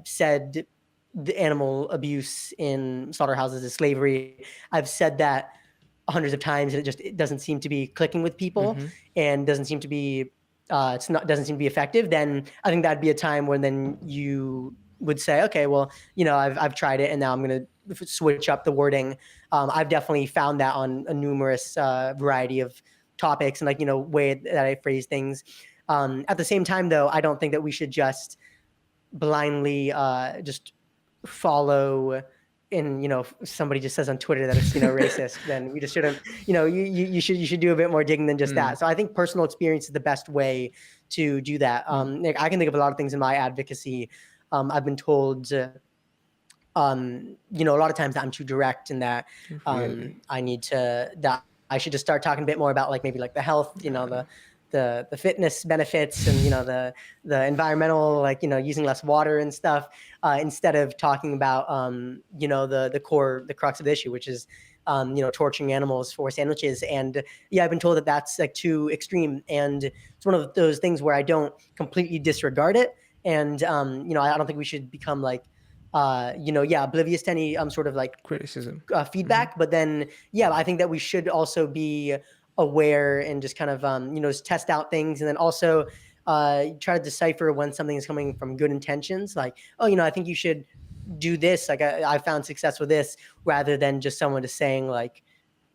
said the animal abuse in slaughterhouses is slavery. I've said that hundreds of times, and it doesn't seem to be clicking with people, and doesn't seem to be doesn't seem to be effective. Then I think that'd be a time when then you would say, okay, well, I've tried it, and now I'm going to switch up the wording. I've definitely found that on a numerous variety of topics, and way that I phrase things. At the same time, though, I don't think that we should just blindly just follow in, if somebody just says on Twitter that it's, racist, then we just shouldn't, you should do a bit more digging than just that. So I think personal experience is the best way to do that. I can think of a lot of things in my advocacy. I've been told, a lot of times that I'm too direct, and that I need to, that I should just start talking a bit more about maybe the health, the fitness benefits, and the environmental, using less water and stuff, instead of talking about the crux of the issue, which is torturing animals for sandwiches. And I've been told that that's too extreme, and it's one of those things where I don't completely disregard it, and I don't think we should become oblivious to any sort of criticism, feedback. But then I think that we should also be aware and just kind of just test out things, and then also try to decipher when something is coming from good intentions, I think you should do this, I found success with this, rather than just someone just saying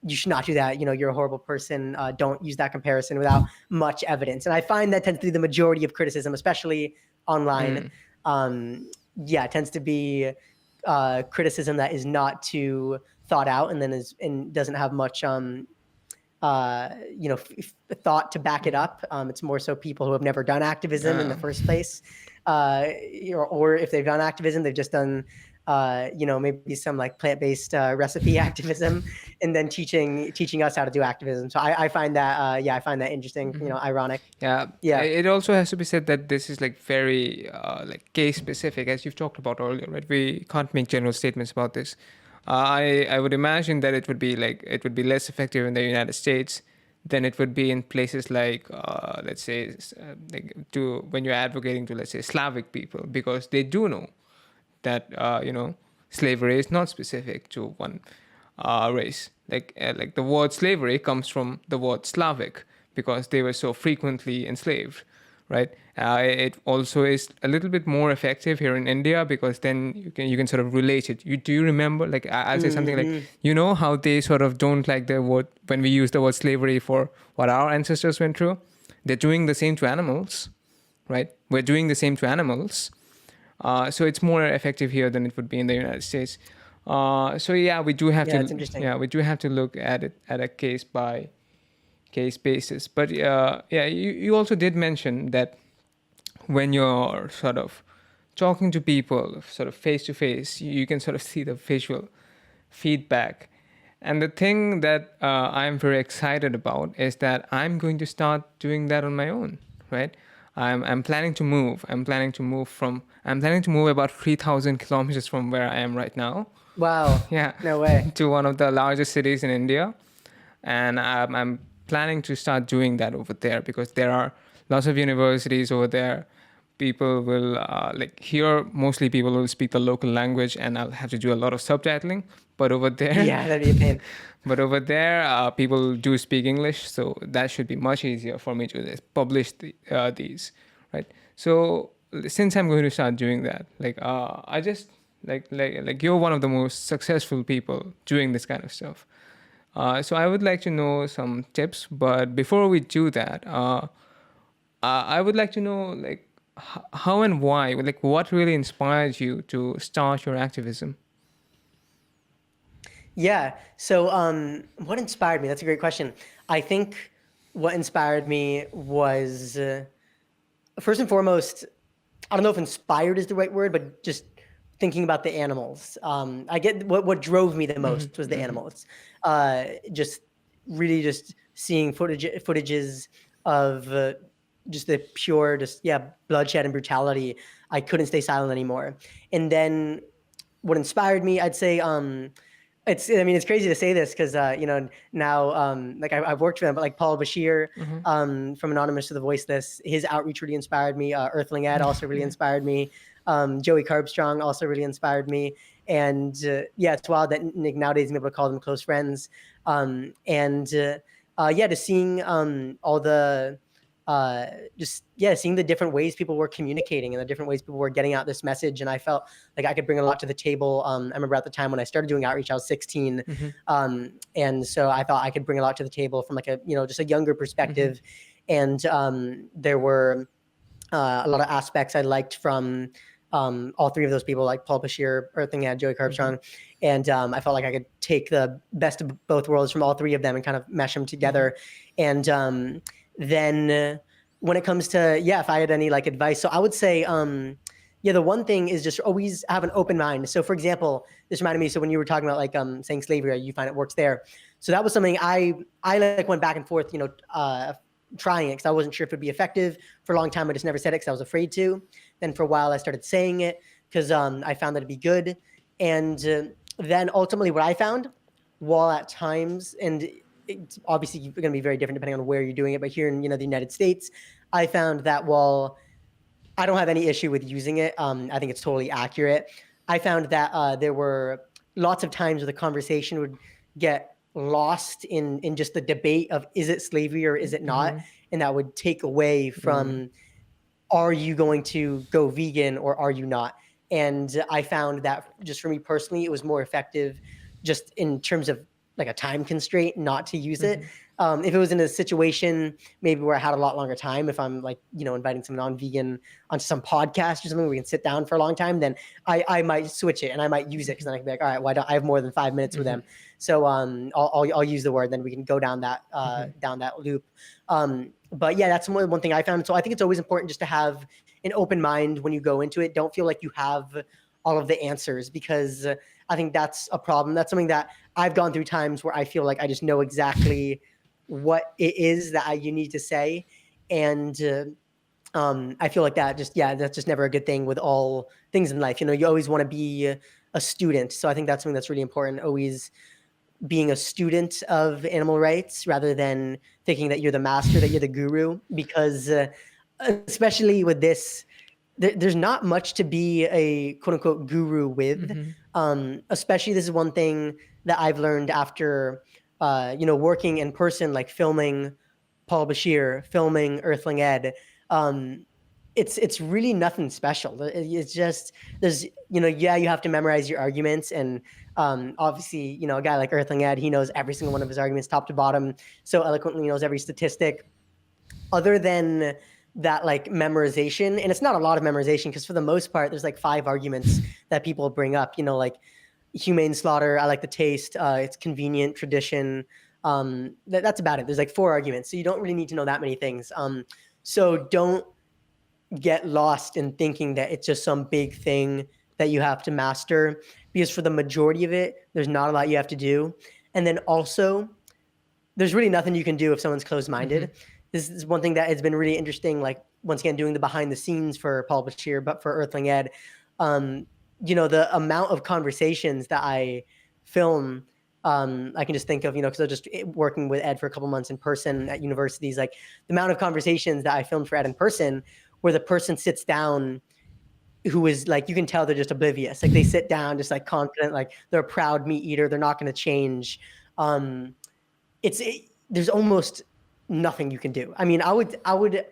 you should not do that, you're a horrible person, don't use that comparison, without much evidence. And I find that tends to be the majority of criticism, especially online. It tends to be criticism that is not too thought out, and then doesn't have much thought to back it up. It's more so people who have never done activism in the first place, or if they've done activism, they've just done maybe some plant-based recipe activism, and then teaching us how to do activism. So I find that I find that interesting, ironic. It also has to be said that this is very case specific, as you've talked about earlier, right? We can't make general statements about this. I would imagine that it would be less effective in the United States than it would be in places let's say, when you're advocating to, let's say, Slavic people, because they do know that slavery is not specific to one race. The word slavery comes from the word Slavic, because they were so frequently enslaved, right? It also is a little bit more effective here in India, because then you can sort of relate it. Do you remember, I'll say something how they sort of don't like the word when we use the word slavery for what our ancestors went through? They're doing the same to animals, right? We're doing the same to animals. So it's more effective here than it would be in the United States. We do have to. We do have to look at it at a case by case basis. But you also did mention that when you're sort of talking to people sort of face to face, you can sort of see the visual feedback. And the thing that I'm very excited about is that I'm going to start doing that on my own, right? I'm planning to move. I'm planning to move about 3,000 kilometers from where I am right now. Wow. Yeah. No way. To one of the largest cities in India. And I'm planning to start doing that over there, because there are lots of universities over there. People will here, mostly people will speak the local language, and I'll have to do a lot of subtitling. But over there, that'd be a pain. But over there, people do speak English, so that should be much easier for me to publish these, right? So since I'm going to start doing that, I just you're one of the most successful people doing this kind of stuff. So I would like to know some tips, but before we do that, I would like to know how and why, what really inspired you to start your activism? Yeah. So what inspired me? That's a great question. I think what inspired me was, first and foremost, I don't know if inspired is the right word, but just thinking about the animals. I get what drove me the most was the animals. Just really just seeing footages of just the pure, bloodshed and brutality. I couldn't stay silent anymore. And then what inspired me, I'd say, it's crazy to say this because, now, I've worked with them, but Paul Bashir, from Anonymous to the Voiceless, his outreach really inspired me. Earthling Ed also really inspired me. Joey Carbstrong also really inspired me. And yeah, it's wild that nowadays I'm able to call them close friends. To seeing all the seeing the different ways people were communicating and the different ways people were getting out this message. And I felt like I could bring a lot to the table. I remember at the time when I started doing outreach, I was 16. And so I thought I could bring a lot to the table from like just a younger perspective. And there were a lot of aspects I liked from all three of those people, like Paul Bashir, Earthling, and Joey Carbstrong. And I felt like I could take the best of both worlds from all three of them and kind of mesh them together. And then when it comes to, if I had any like advice, so I would say, the one thing is just always have an open mind. So for example, this reminded me, so when you were talking about like saying slavery, you find it works there. So that was something I like went back and forth, trying it because I wasn't sure if it'd be effective. For a long time, I just never said it because I was afraid to. Then for a while, I started saying it because I found that it'd be good. And then ultimately what I found, while at times, and it's obviously going to be very different depending on where you're doing it, but here in the United States, I found that while I don't have any issue with using it, I think it's totally accurate. I found that there were lots of times where the conversation would get lost in just the debate of is it slavery or is it not, and that would take away from are you going to go vegan or are you not. And I found that just for me personally, it was more effective just in terms of like a time constraint not to use it. If it was in a situation maybe where I had a lot longer time, if I'm like, inviting some non-vegan onto some podcast or something where we can sit down for a long time, then I might switch it and I might use it because then I can be like, all right, why don't I have more than 5 minutes with them? So I'll use the word, then we can go down that loop. But yeah, that's one thing I found. So I think it's always important just to have an open mind when you go into it. Don't feel like you have all of the answers, because I think that's a problem. That's something that I've gone through times where I feel like I just know exactly what it is that you need to say. And I feel like that's just never a good thing with all things in life. You always want to be a student. So I think that's something that's really important, always being a student of animal rights rather than thinking that you're the master, that you're the guru, because especially with this, there's not much to be a quote unquote guru with. Especially this is one thing that I've learned after, working in person, like filming Paul Bashir, filming Earthling Ed. It's really nothing special. It's just, there's, you have to memorize your arguments. And obviously, a guy like Earthling Ed, he knows every single one of his arguments top to bottom, so eloquently knows every statistic. Other than that, like memorization, and it's not a lot of memorization because for the most part, there's like 5 arguments that people bring up, like humane slaughter, I like the taste, it's convenient, tradition. That's about it. There's like 4 arguments. So you don't really need to know that many things. So don't get lost in thinking that it's just some big thing that you have to master, because for the majority of it, there's not a lot you have to do. And then also, there's really nothing you can do if someone's closed-minded. This is one thing that has been really interesting, like, once again, doing the behind the scenes for Paul Bashir, but for Earthling Ed, the amount of conversations that I film, I can just think of, because I was just working with Ed for a couple months in person at universities, like the amount of conversations that I filmed for Ed in person where the person sits down who is like, you can tell they're just oblivious. Like they sit down just like confident, like they're a proud meat eater. They're not going to change. There's almost nothing you can do. I mean, I would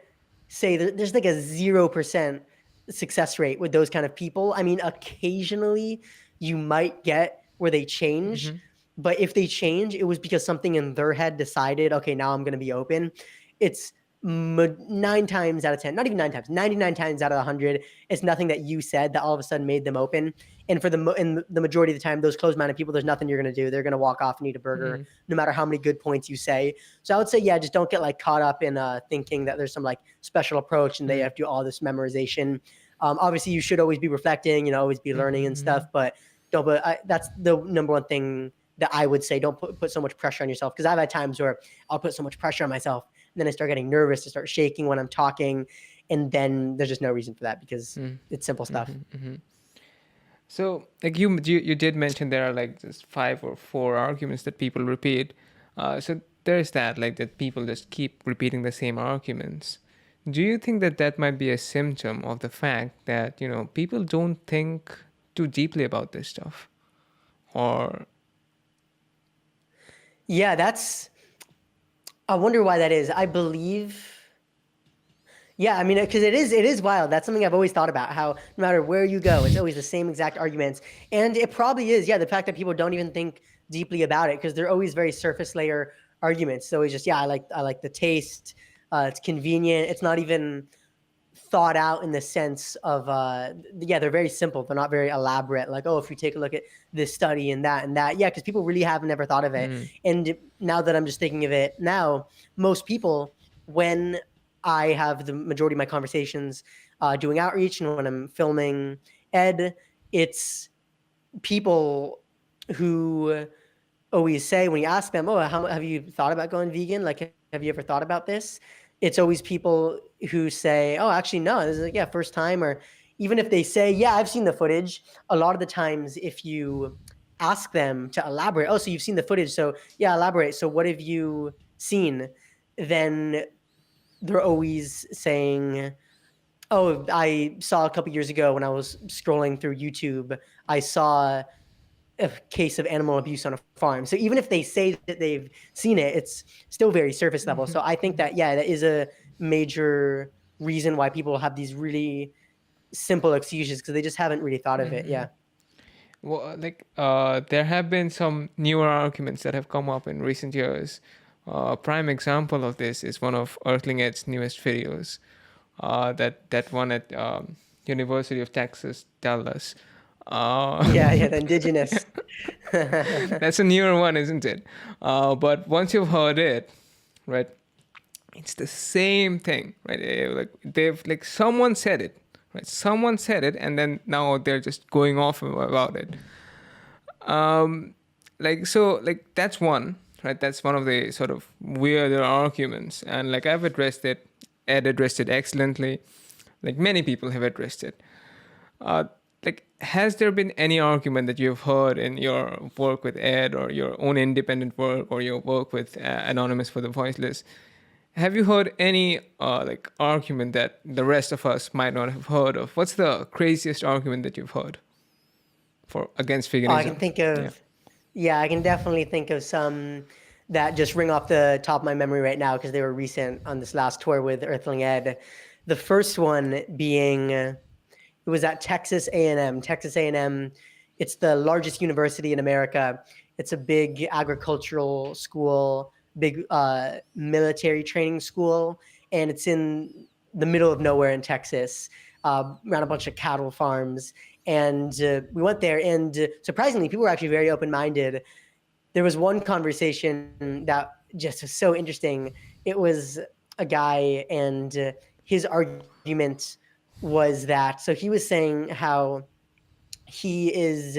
say that there's like a 0% success rate with those kind of people. I mean, occasionally you might get where they change, but if they change, it was because something in their head decided, okay, now I'm going to be open. It's 9 times out of 10, not even 9 times, 99 times out of 100, it's nothing that you said that all of a sudden made them open. And for the majority of the time, those closed-minded people, there's nothing you're going to do. They're going to walk off and eat a burger, no matter how many good points you say. So I would say, just don't get like caught up in thinking that there's some like special approach and they have to do all this memorization. Obviously, you should always be reflecting, always be learning and stuff. But that's the number one thing that I would say. Don't put so much pressure on yourself, because I've had times where I'll put so much pressure on myself. And then I start getting nervous, I start shaking when I'm talking, and then there's just no reason for that, because it's simple stuff. So, like you did mention there are like just 5 or 4 arguments that people repeat. So there's that, like that people just keep repeating the same arguments. Do you think that that might be a symptom of the fact that, people don't think too deeply about this stuff? Or Yeah, I wonder why that is. I believe, yeah, I mean, because it is wild. That's something I've always thought about, how no matter where you go, it's always the same exact arguments. And it probably is, yeah, the fact that people don't even think deeply about it, because they're always very surface layer arguments. So it's just, yeah, I like the taste. It's convenient. It's not even thought out in the sense of yeah, they're very simple. They're not very elaborate, like, oh, if you take a look at this study and that, yeah, because people really have never thought of it. And now that I'm just thinking of it now, most people, when I have the majority of my conversations doing outreach and when I'm filming ed, it's people who always say, when you ask them, oh, how have you thought about going vegan? Like, have you ever thought about this? It's always people who say, oh, actually, no, this is like, yeah, first time. Or even if they say, yeah, I've seen the footage, a lot of the times, if you ask them to elaborate, oh, so you've seen the footage. So yeah, elaborate. So what have you seen? Then they're always saying, oh, I saw a couple years ago when I was scrolling through YouTube, I saw a case of animal abuse on a farm. So even if they say that they've seen it, it's still very surface level. So I think that, yeah, that is a major reason why people have these really simple excuses, because they just haven't really thought of it. Yeah. well, there have been some newer arguments that have come up in recent years. A prime example of this is one of Earthling Ed's newest videos, that one at University of Texas, Dallas. Yeah, the indigenous. That's a newer one, isn't it? But once you've heard it, right, it's the same thing, right? Someone said it, right? Someone said it, and then now they're just going off about it. That's one, right? That's one of the sort of weirder arguments, and like I've addressed it, Ed addressed it excellently, like many people have addressed it. Has there been any argument that you've heard in your work with Ed, or your own independent work, or your work with Anonymous for the Voiceless? Have you heard any argument that the rest of us might not have heard of? What's the craziest argument that you've heard for against veganism? I can think of, yeah, I can definitely think of some that just ring off the top of my memory right now, because they were recent on this last tour with Earthling Ed. The first one being, it was at Texas A&M. Texas A&M, it's the largest university in America. It's a big agricultural school, big military training school, and it's in the middle of nowhere in Texas, around a bunch of cattle farms. And we went there, and surprisingly, people were actually very open-minded. There was one conversation that just was so interesting. It was a guy, and his argument was that, so he was saying how he is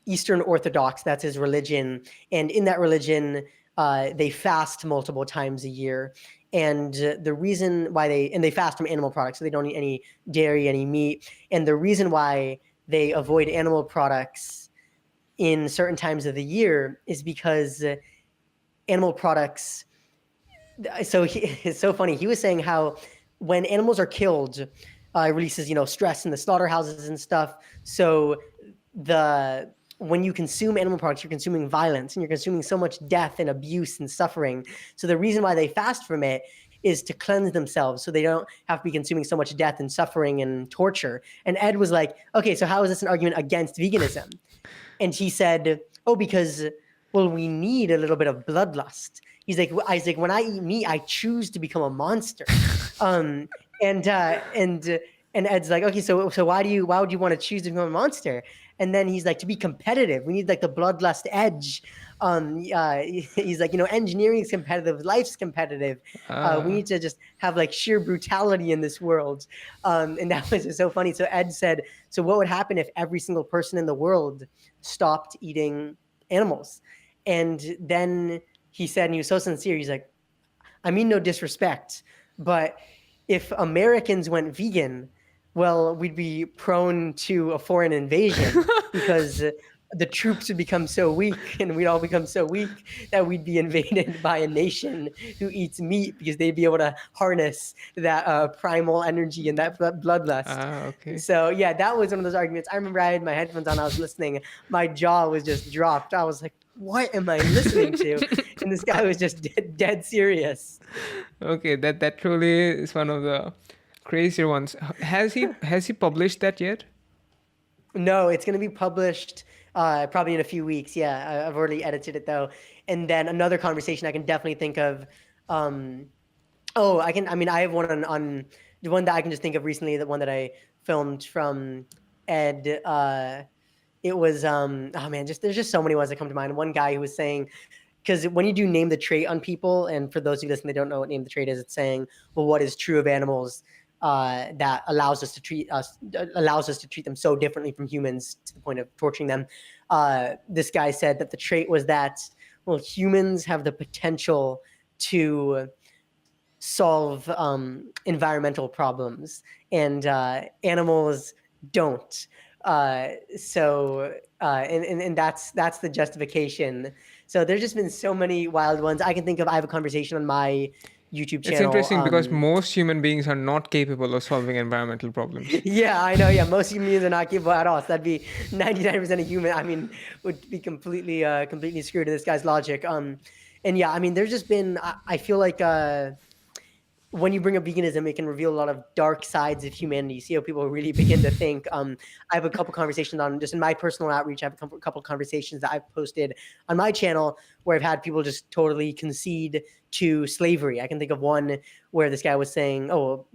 Eastern Orthodox, that's his religion, and in that religion, they fast multiple times a year. And the reason why they fast from animal products, so they don't eat any dairy, any meat. And the reason why they avoid animal products in certain times of the year is because animal products. So it's so funny. He was saying how when animals are killed, it releases stress in the slaughterhouses and stuff. So when you consume animal products, you're consuming violence, and you're consuming so much death and abuse and suffering. So the reason why they fast from it is to cleanse themselves, so they don't have to be consuming so much death and suffering and torture. And Ed was like, okay, so how is this an argument against veganism? And he said, oh, because, well, we need a little bit of bloodlust. He's like, Isaac, when I eat meat, I choose to become a monster. And Ed's like, okay, so why would you want to choose to become a monster? And then he's like, to be competitive, we need like the bloodlust edge. He's like, engineering is competitive, life's competitive. We need to just have like sheer brutality in this world. And that was just so funny. So Ed said, so what would happen if every single person in the world stopped eating animals? And then he said, and he was so sincere, he's like, I mean, no disrespect, but if Americans went vegan, well, we'd be prone to a foreign invasion because the troops would become so weak and we'd all become so weak that we'd be invaded by a nation who eats meat because they'd be able to harness that primal energy and that bloodlust. Okay. So yeah, that was one of those arguments. I remember I had my headphones on, I was listening, my jaw was just dropped. I was like, what am I listening to? And this guy was just dead serious. Okay, that truly is one of the crazier ones. Has he published that yet? No, it's going to be published probably in a few weeks. Yeah, I've already edited it though. And then another conversation I can definitely think of. I have one on the one that I can just think of recently. The one that I filmed from Ed. It was there's just so many ones that come to mind. One guy who was saying, because when you do name the trait on people, and for those who listen, they don't know what name the trait is, it's saying, well, what is true of animals that allows us to treat them so differently from humans to the point of torturing them. This guy said that the trait was that, well, humans have the potential to solve environmental problems, and animals don't. And that's the justification. So there's just been so many wild ones I can think of. I have a conversation on my YouTube channel. It's interesting because most human beings are not capable of solving environmental problems. Yeah, I know. Yeah, most human beings are not capable at all. So that'd be 99% of human. I mean, would be completely screwed in this guy's logic. And yeah, I mean, there's just been. I feel like when you bring up veganism, it can reveal a lot of dark sides of humanity. You see how people really begin to think. I have a couple conversations on, just in my personal outreach, I have a couple conversations that I've posted on my channel where I've had people just totally concede to slavery. I can think of one where this guy was saying, out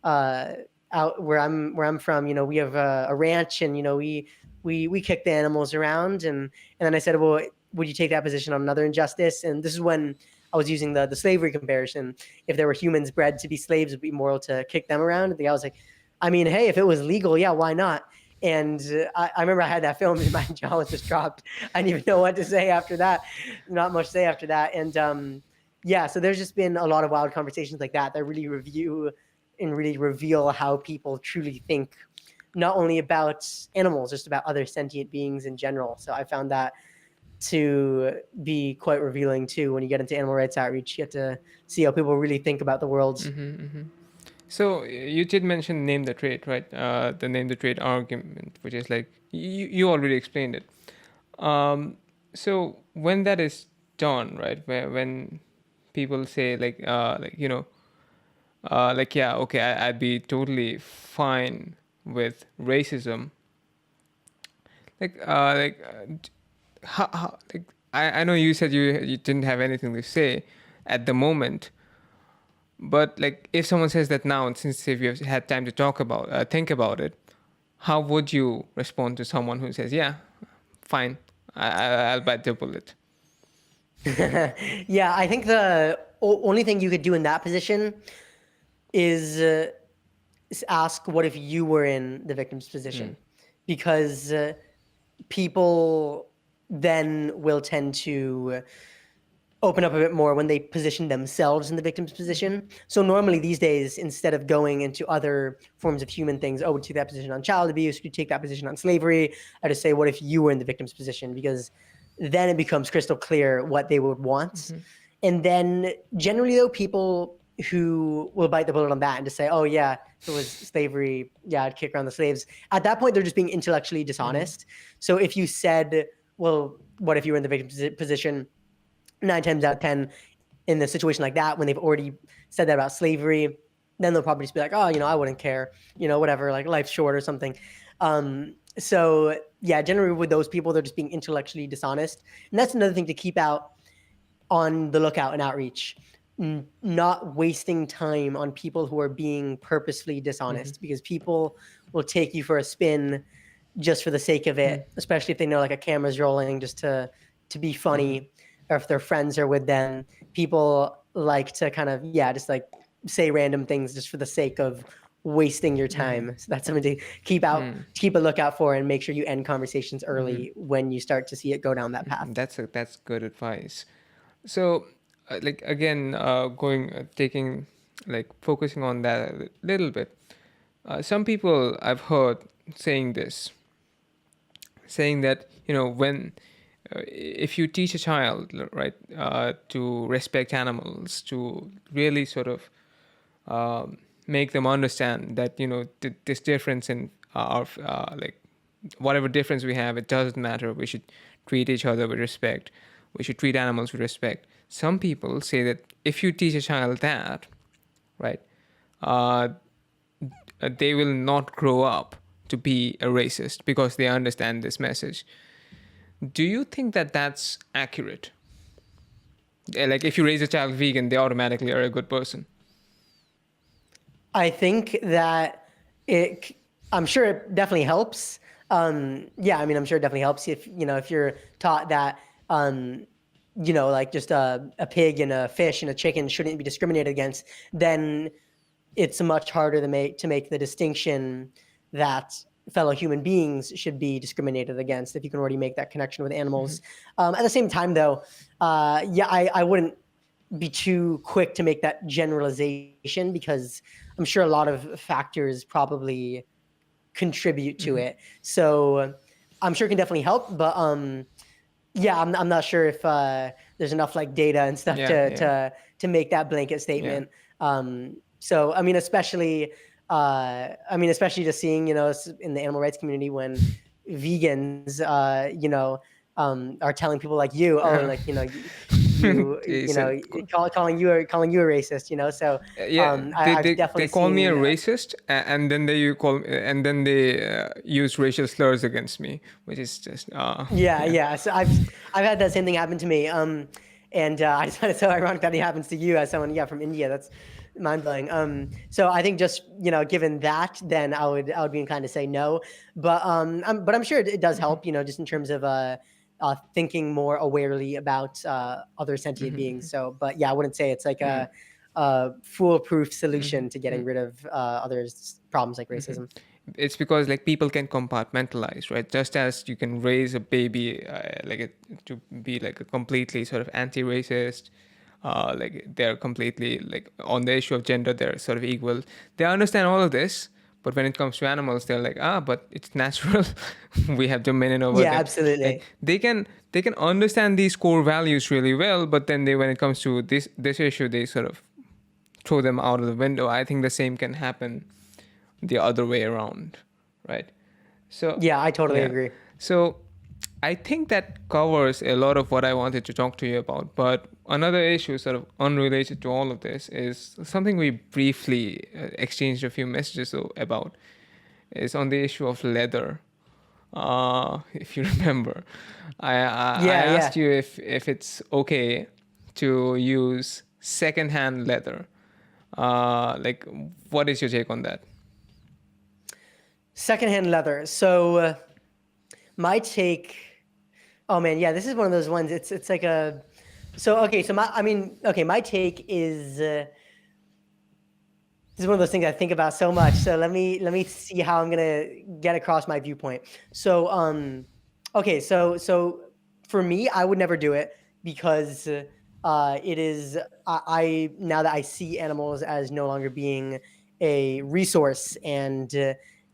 where I'm from, we have a ranch, and we kick the animals around, and then I said, well, would you take that position on another injustice? And this is when I was using the slavery comparison. If there were humans bred to be slaves, it would be moral to kick them around. And the guy was like, I mean, hey, if it was legal, yeah, why not? And I remember I had that film and my jaw was just dropped. I didn't even know what to say after that. Not much to say after that. And so there's just been a lot of wild conversations like that really review and really reveal how people truly think, not only about animals, just about other sentient beings in general. So I found that to be quite revealing too. When you get into animal rights outreach, you get to see how people really think about the world. So you did mention name the trait, right? The name the trait argument, which is like you already explained it. So when that is done, right, when people say I'd be totally fine with racism. I know you said you didn't have anything to say at the moment, but like if someone says that now, and since if you've had time to think about it, how would you respond to someone who says, yeah, fine, I'll bite the bullet? Yeah, I think the only thing you could do in that position is ask, what if you were in the victim's position? Because people then will tend to open up a bit more when they position themselves in the victim's position. So normally these days, instead of going into other forms of human things, would take that position on child abuse, would take that position on slavery, I just say, what if you were in the victim's position? Because then it becomes crystal clear what they would want. And then generally though, people who will bite the bullet on that and just say, oh yeah, if it was slavery, yeah, I'd kick around the slaves. At that point, they're just being intellectually dishonest. So if you said, well, what if you were in the victim's position? 9 times out of 10 in a situation like that, when they've already said that about slavery, then they'll probably just be like, oh, I wouldn't care, whatever, like life's short or something. So yeah, generally with those people, they're just being intellectually dishonest. And that's another thing to keep out on the lookout in outreach. Not wasting time on people who are being purposefully dishonest, because people will take you for a spin just for the sake of it, especially if they know like a camera's rolling just to be funny, or if their friends are with them. People like to kind of, just like say random things just for the sake of wasting your time. So that's something to keep a lookout for, and make sure you end conversations early when you start to see it go down that path. That's good advice. So focusing on that a little bit. Some people I've heard saying this, saying that, when if you teach a child, right, to respect animals, to really sort of make them understand that, this difference in our like whatever difference we have, it doesn't matter. We should treat each other with respect. We should treat animals with respect. Some people say that if you teach a child that, right, uh, they will not grow up to be a racist because they understand this message. Do you think that that's accurate? Like, if you raise a child vegan, they automatically are a good person. I think that I'm sure it definitely helps. Yeah, I mean, I'm sure it definitely helps if you're taught that, like just a pig and a fish and a chicken shouldn't be discriminated against, then it's much harder to make the distinction that fellow human beings should be discriminated against if you can already make that connection with animals. At the same time, though, I wouldn't be too quick to make that generalization because I'm sure a lot of factors probably contribute to it. So I'm sure it can definitely help, but yeah, I'm not sure if there's enough like data and stuff to make that blanket statement. So I mean, especially just seeing in the animal rights community when vegans are telling people like you, like calling you a racist, so I've definitely they call me a seen, racist, and then they use racial slurs against me, which is just So I've had that same thing happen to me, and I just find it so ironic that it happens to you as someone from India. That's mind blowing. So I think just given that, then I would be inclined to say no, but I'm sure it does help, just in terms of thinking more awarely about other sentient beings. So, but yeah, I wouldn't say it's like a foolproof solution to getting rid of other problems like racism. It's because like people can compartmentalize, right? Just as you can raise a baby to be like a completely sort of anti-racist, like they're completely like on the issue of gender, they're sort of equal. They understand all of this, but when it comes to animals, they're like, but it's natural. We have dominion over them. Yeah, absolutely. Like, they can understand these core values really well, but then when it comes to this issue, they sort of throw them out of the window. I think the same can happen the other way around, right? So yeah, I totally agree. So I think that covers a lot of what I wanted to talk to you about. But another issue, sort of unrelated to all of this, is something we briefly exchanged a few messages about, is on the issue of leather. If you remember, I asked you if it's okay to use secondhand leather. Like, what is your take on that? Secondhand leather. So my take. Oh man, yeah, this is one of those ones. It's like a. So okay, so my take is. This is one of those things I think about so much. So let me see how I'm gonna get across my viewpoint. So okay, so for me, I would never do it because it is I now that I see animals as no longer being a resource and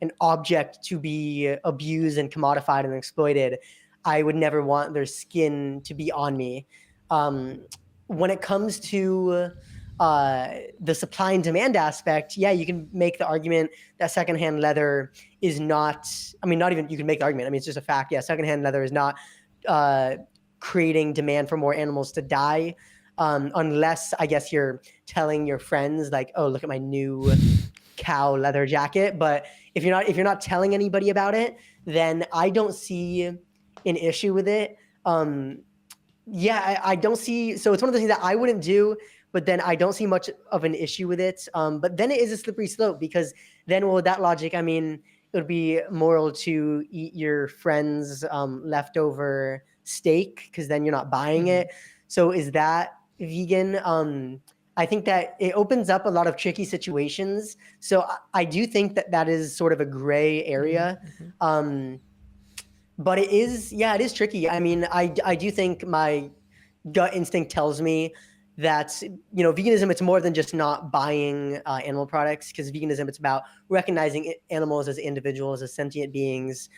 an object to be abused and commodified and exploited, I would never want their skin to be on me. When it comes to the supply and demand aspect, yeah, you can make the argument that secondhand leather is not, not even you can make the argument. It's just a fact. Yeah, secondhand leather is not creating demand for more animals to die, unless I guess you're telling your friends like, oh, look at my new cow leather jacket. But if you're not telling anybody about it, then I don't see an issue with it. I don't see. So it's one of the things that I wouldn't do, but then I don't see much of an issue with it. But then it is a slippery slope because then, well, with that logic, it would be moral to eat your friend's leftover steak because then you're not buying it. So is that vegan? I think that it opens up a lot of tricky situations. So I do think that is sort of a gray area. But it is tricky. I do think my gut instinct tells me that, veganism, it's more than just not buying animal products, because veganism, it's about recognizing animals as individuals, as sentient beings,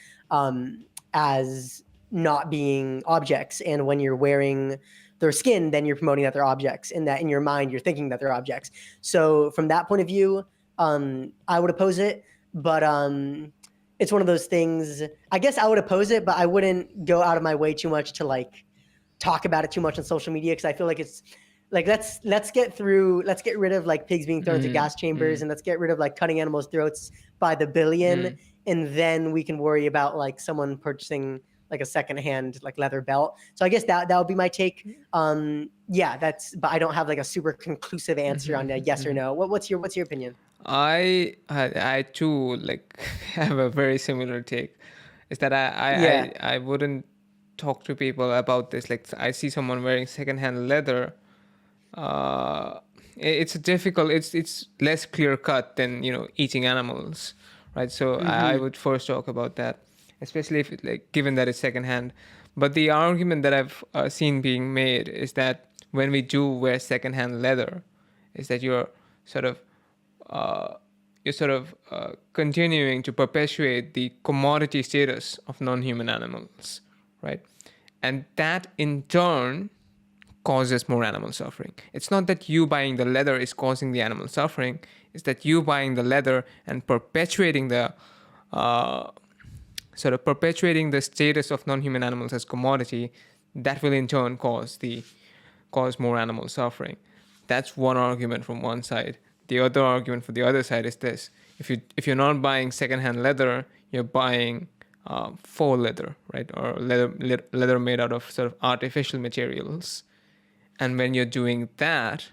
as not being objects. And when you're wearing their skin, then you're promoting that they're objects, and that in your mind you're thinking that they're objects. So from that point of view, I would oppose it, but it's one of those things. I guess I would oppose it, but I wouldn't go out of my way too much to like talk about it too much on social media, because I feel like it's like let's get rid of like pigs being thrown into gas chambers, and let's get rid of like cutting animals' throats by the billion, and then we can worry about like someone purchasing like a secondhand like leather belt. So I guess that would be my take. Yeah, but I don't have like a super conclusive answer on a yes or no. What's your opinion? I too like have a very similar take. Is that I wouldn't talk to people about this. Like I see someone wearing secondhand leather. It's difficult. It's less clear cut than eating animals, right? So I would first talk about that, especially if given that it's secondhand. But the argument that I've seen being made is that when we do wear secondhand leather, is that you're sort of continuing to perpetuate the commodity status of non-human animals, right? And that in turn causes more animal suffering. It's not that you buying the leather is causing the animal suffering. It's that you buying the leather and perpetuating the perpetuating the status of non-human animals as commodity, that will in turn cause more animal suffering. That's one argument from one side. The other argument for the other side is this: if you're not buying secondhand leather, you're buying faux leather, right, or leather made out of sort of artificial materials. And when you're doing that,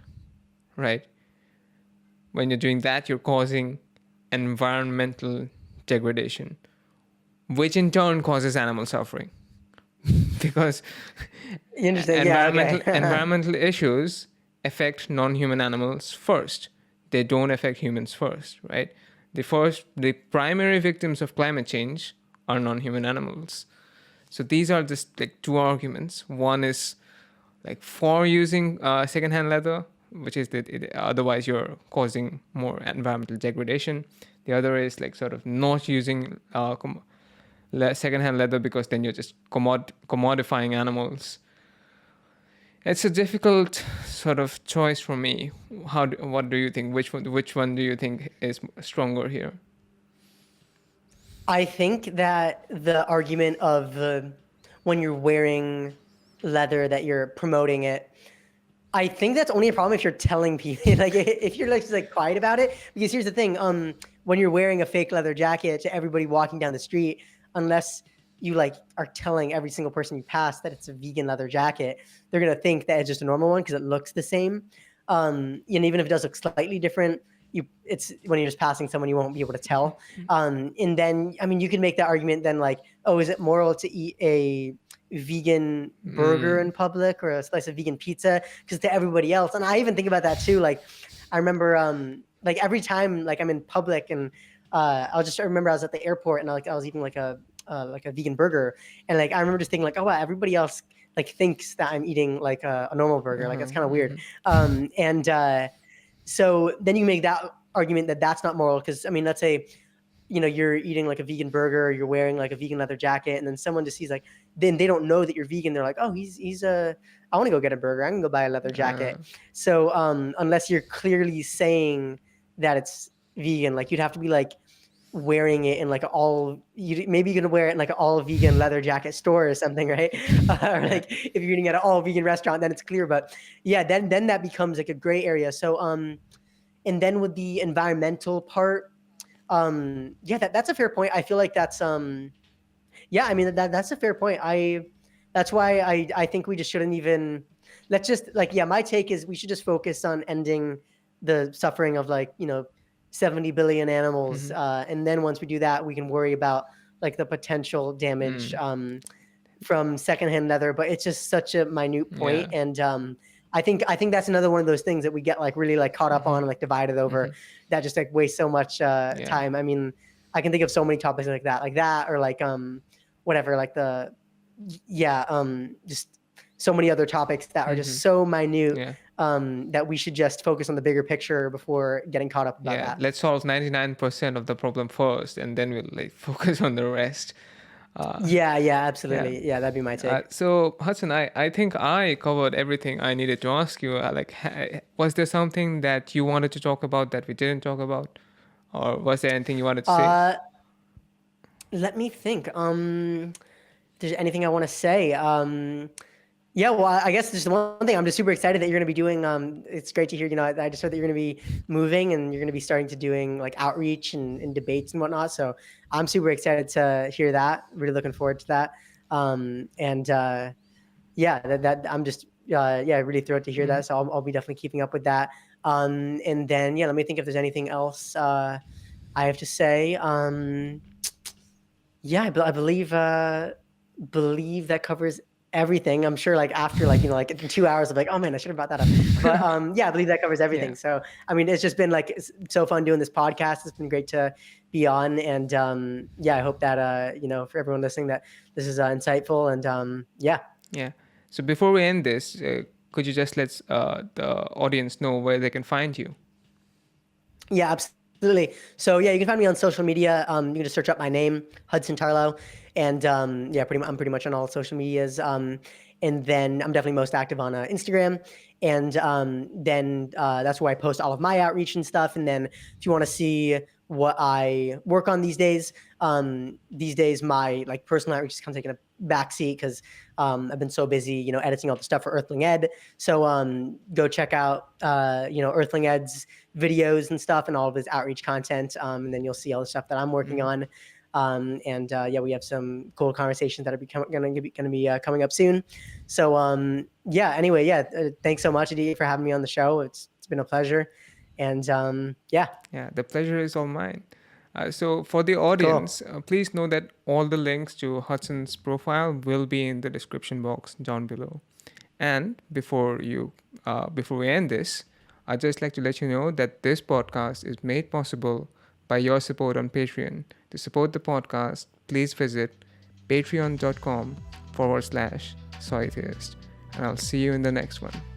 right, you're causing environmental degradation, which in turn causes animal suffering. Because environmental issues affect non-human animals first. They don't affect humans first, right? The primary victims of climate change are non-human animals. So these are just like two arguments. One is like for using secondhand leather, which is that otherwise you're causing more environmental degradation. The other is like sort of not using secondhand leather because then you're just commodifying animals. It's a difficult sort of choice for me. What do you think? Which one do you think is stronger here? I think that the argument of when you're wearing leather that you're promoting it, I think that's only a problem if you're telling people, like if you're like just like quiet about it. Because here's the thing: when you're wearing a fake leather jacket to everybody walking down the street, unless you like are telling every single person you pass that it's a vegan leather jacket, they're gonna think that it's just a normal one because it looks the same. And even if it does look slightly different, it's when you're just passing someone, you won't be able to tell. And then, I mean, you can make that argument then like, oh, is it moral to eat a vegan burger in public or a slice of vegan pizza? Because to everybody else, and I even think about that too. Like, I remember like every time like I'm in public and I remember I was at the airport and I was eating like a vegan burger, and like I remember just thinking like, oh wow, everybody else like thinks that I'm eating like a normal burger. Like that's kind of weird. So then you make that argument that that's not moral, because I mean, let's say you're eating like a vegan burger, or you're wearing like a vegan leather jacket, and then someone just sees like, then they don't know that you're vegan. They're like, oh, he's I want to go get a burger. I'm gonna go buy a leather jacket. So unless you're clearly saying that it's vegan, like you'd have to be like wearing it in like maybe you're gonna wear it in like an all vegan leather jacket store or something, right? Or like if you're eating at an all vegan restaurant, then it's clear. But yeah, then that becomes like a gray area. So and then with the environmental part, yeah, that's a fair point. I feel like that's yeah, I mean that's a fair point. That's why I think we just shouldn't even, let's just like, yeah, my take is we should just focus on ending the suffering of like 70 billion animals, and then once we do that, we can worry about like the potential damage from secondhand leather. But it's just such a minute point, and I think that's another one of those things that we get like really like caught up on and like divided over, that just like wastes so much time. I mean, I can think of so many topics like that, or like whatever, like just so many other topics that are just so minute. That we should just focus on the bigger picture before getting caught up about that. Let's solve 99% of the problem first, and then we'll like focus on the rest. Yeah, absolutely. Yeah, that'd be my take. So Hudson, I think I covered everything I needed to ask you. Was there something that you wanted to talk about that we didn't talk about, or was there anything you wanted to say? Let me think. If there's anything I want to say. Yeah, well, I guess just one thing. I'm just super excited that you're going to be doing. It's great to hear. I just heard that you're going to be moving and you're going to be starting to doing like outreach and debates and whatnot. So I'm super excited to hear that. Really looking forward to that. And yeah, that I'm just really thrilled to hear that. So I'll be definitely keeping up with that. And then let me think if there's anything else I have to say. Yeah, I believe that covers everything. I'm sure like after like in 2 hours of like, oh man, I should have brought that up. But yeah, I believe that covers everything. Yeah. So I mean, it's just been like so fun doing this podcast. It's been great to be on, and I hope that for everyone listening that this is insightful, and yeah. Yeah. So before we end this, could you just let the audience know where they can find you? Yeah, absolutely. So yeah, you can find me on social media. You can just search up my name, Hudson Tarlow, and I'm pretty much on all social medias. And then I'm definitely most active on Instagram, and then that's where I post all of my outreach and stuff. And then if you want to see what I work on these days my like personal outreach is kind of taking a backseat because I've been so busy, editing all the stuff for Earthling Ed. So go check out Earthling Ed's videos and stuff and all of his outreach content, and then you'll see all the stuff that I'm working on. And we have some cool conversations that are going to be coming up soon. So thanks so much, Adi, for having me on the show. It's been a pleasure. And the pleasure is all mine. So for the audience, cool. Please know that all the links to Hudson's profile will be in the description box down below. And before we end this, I'd just like to let you know that this podcast is made possible by your support on Patreon. To support the podcast, please visit patreon.com/Soytheist. And I'll see you in the next one.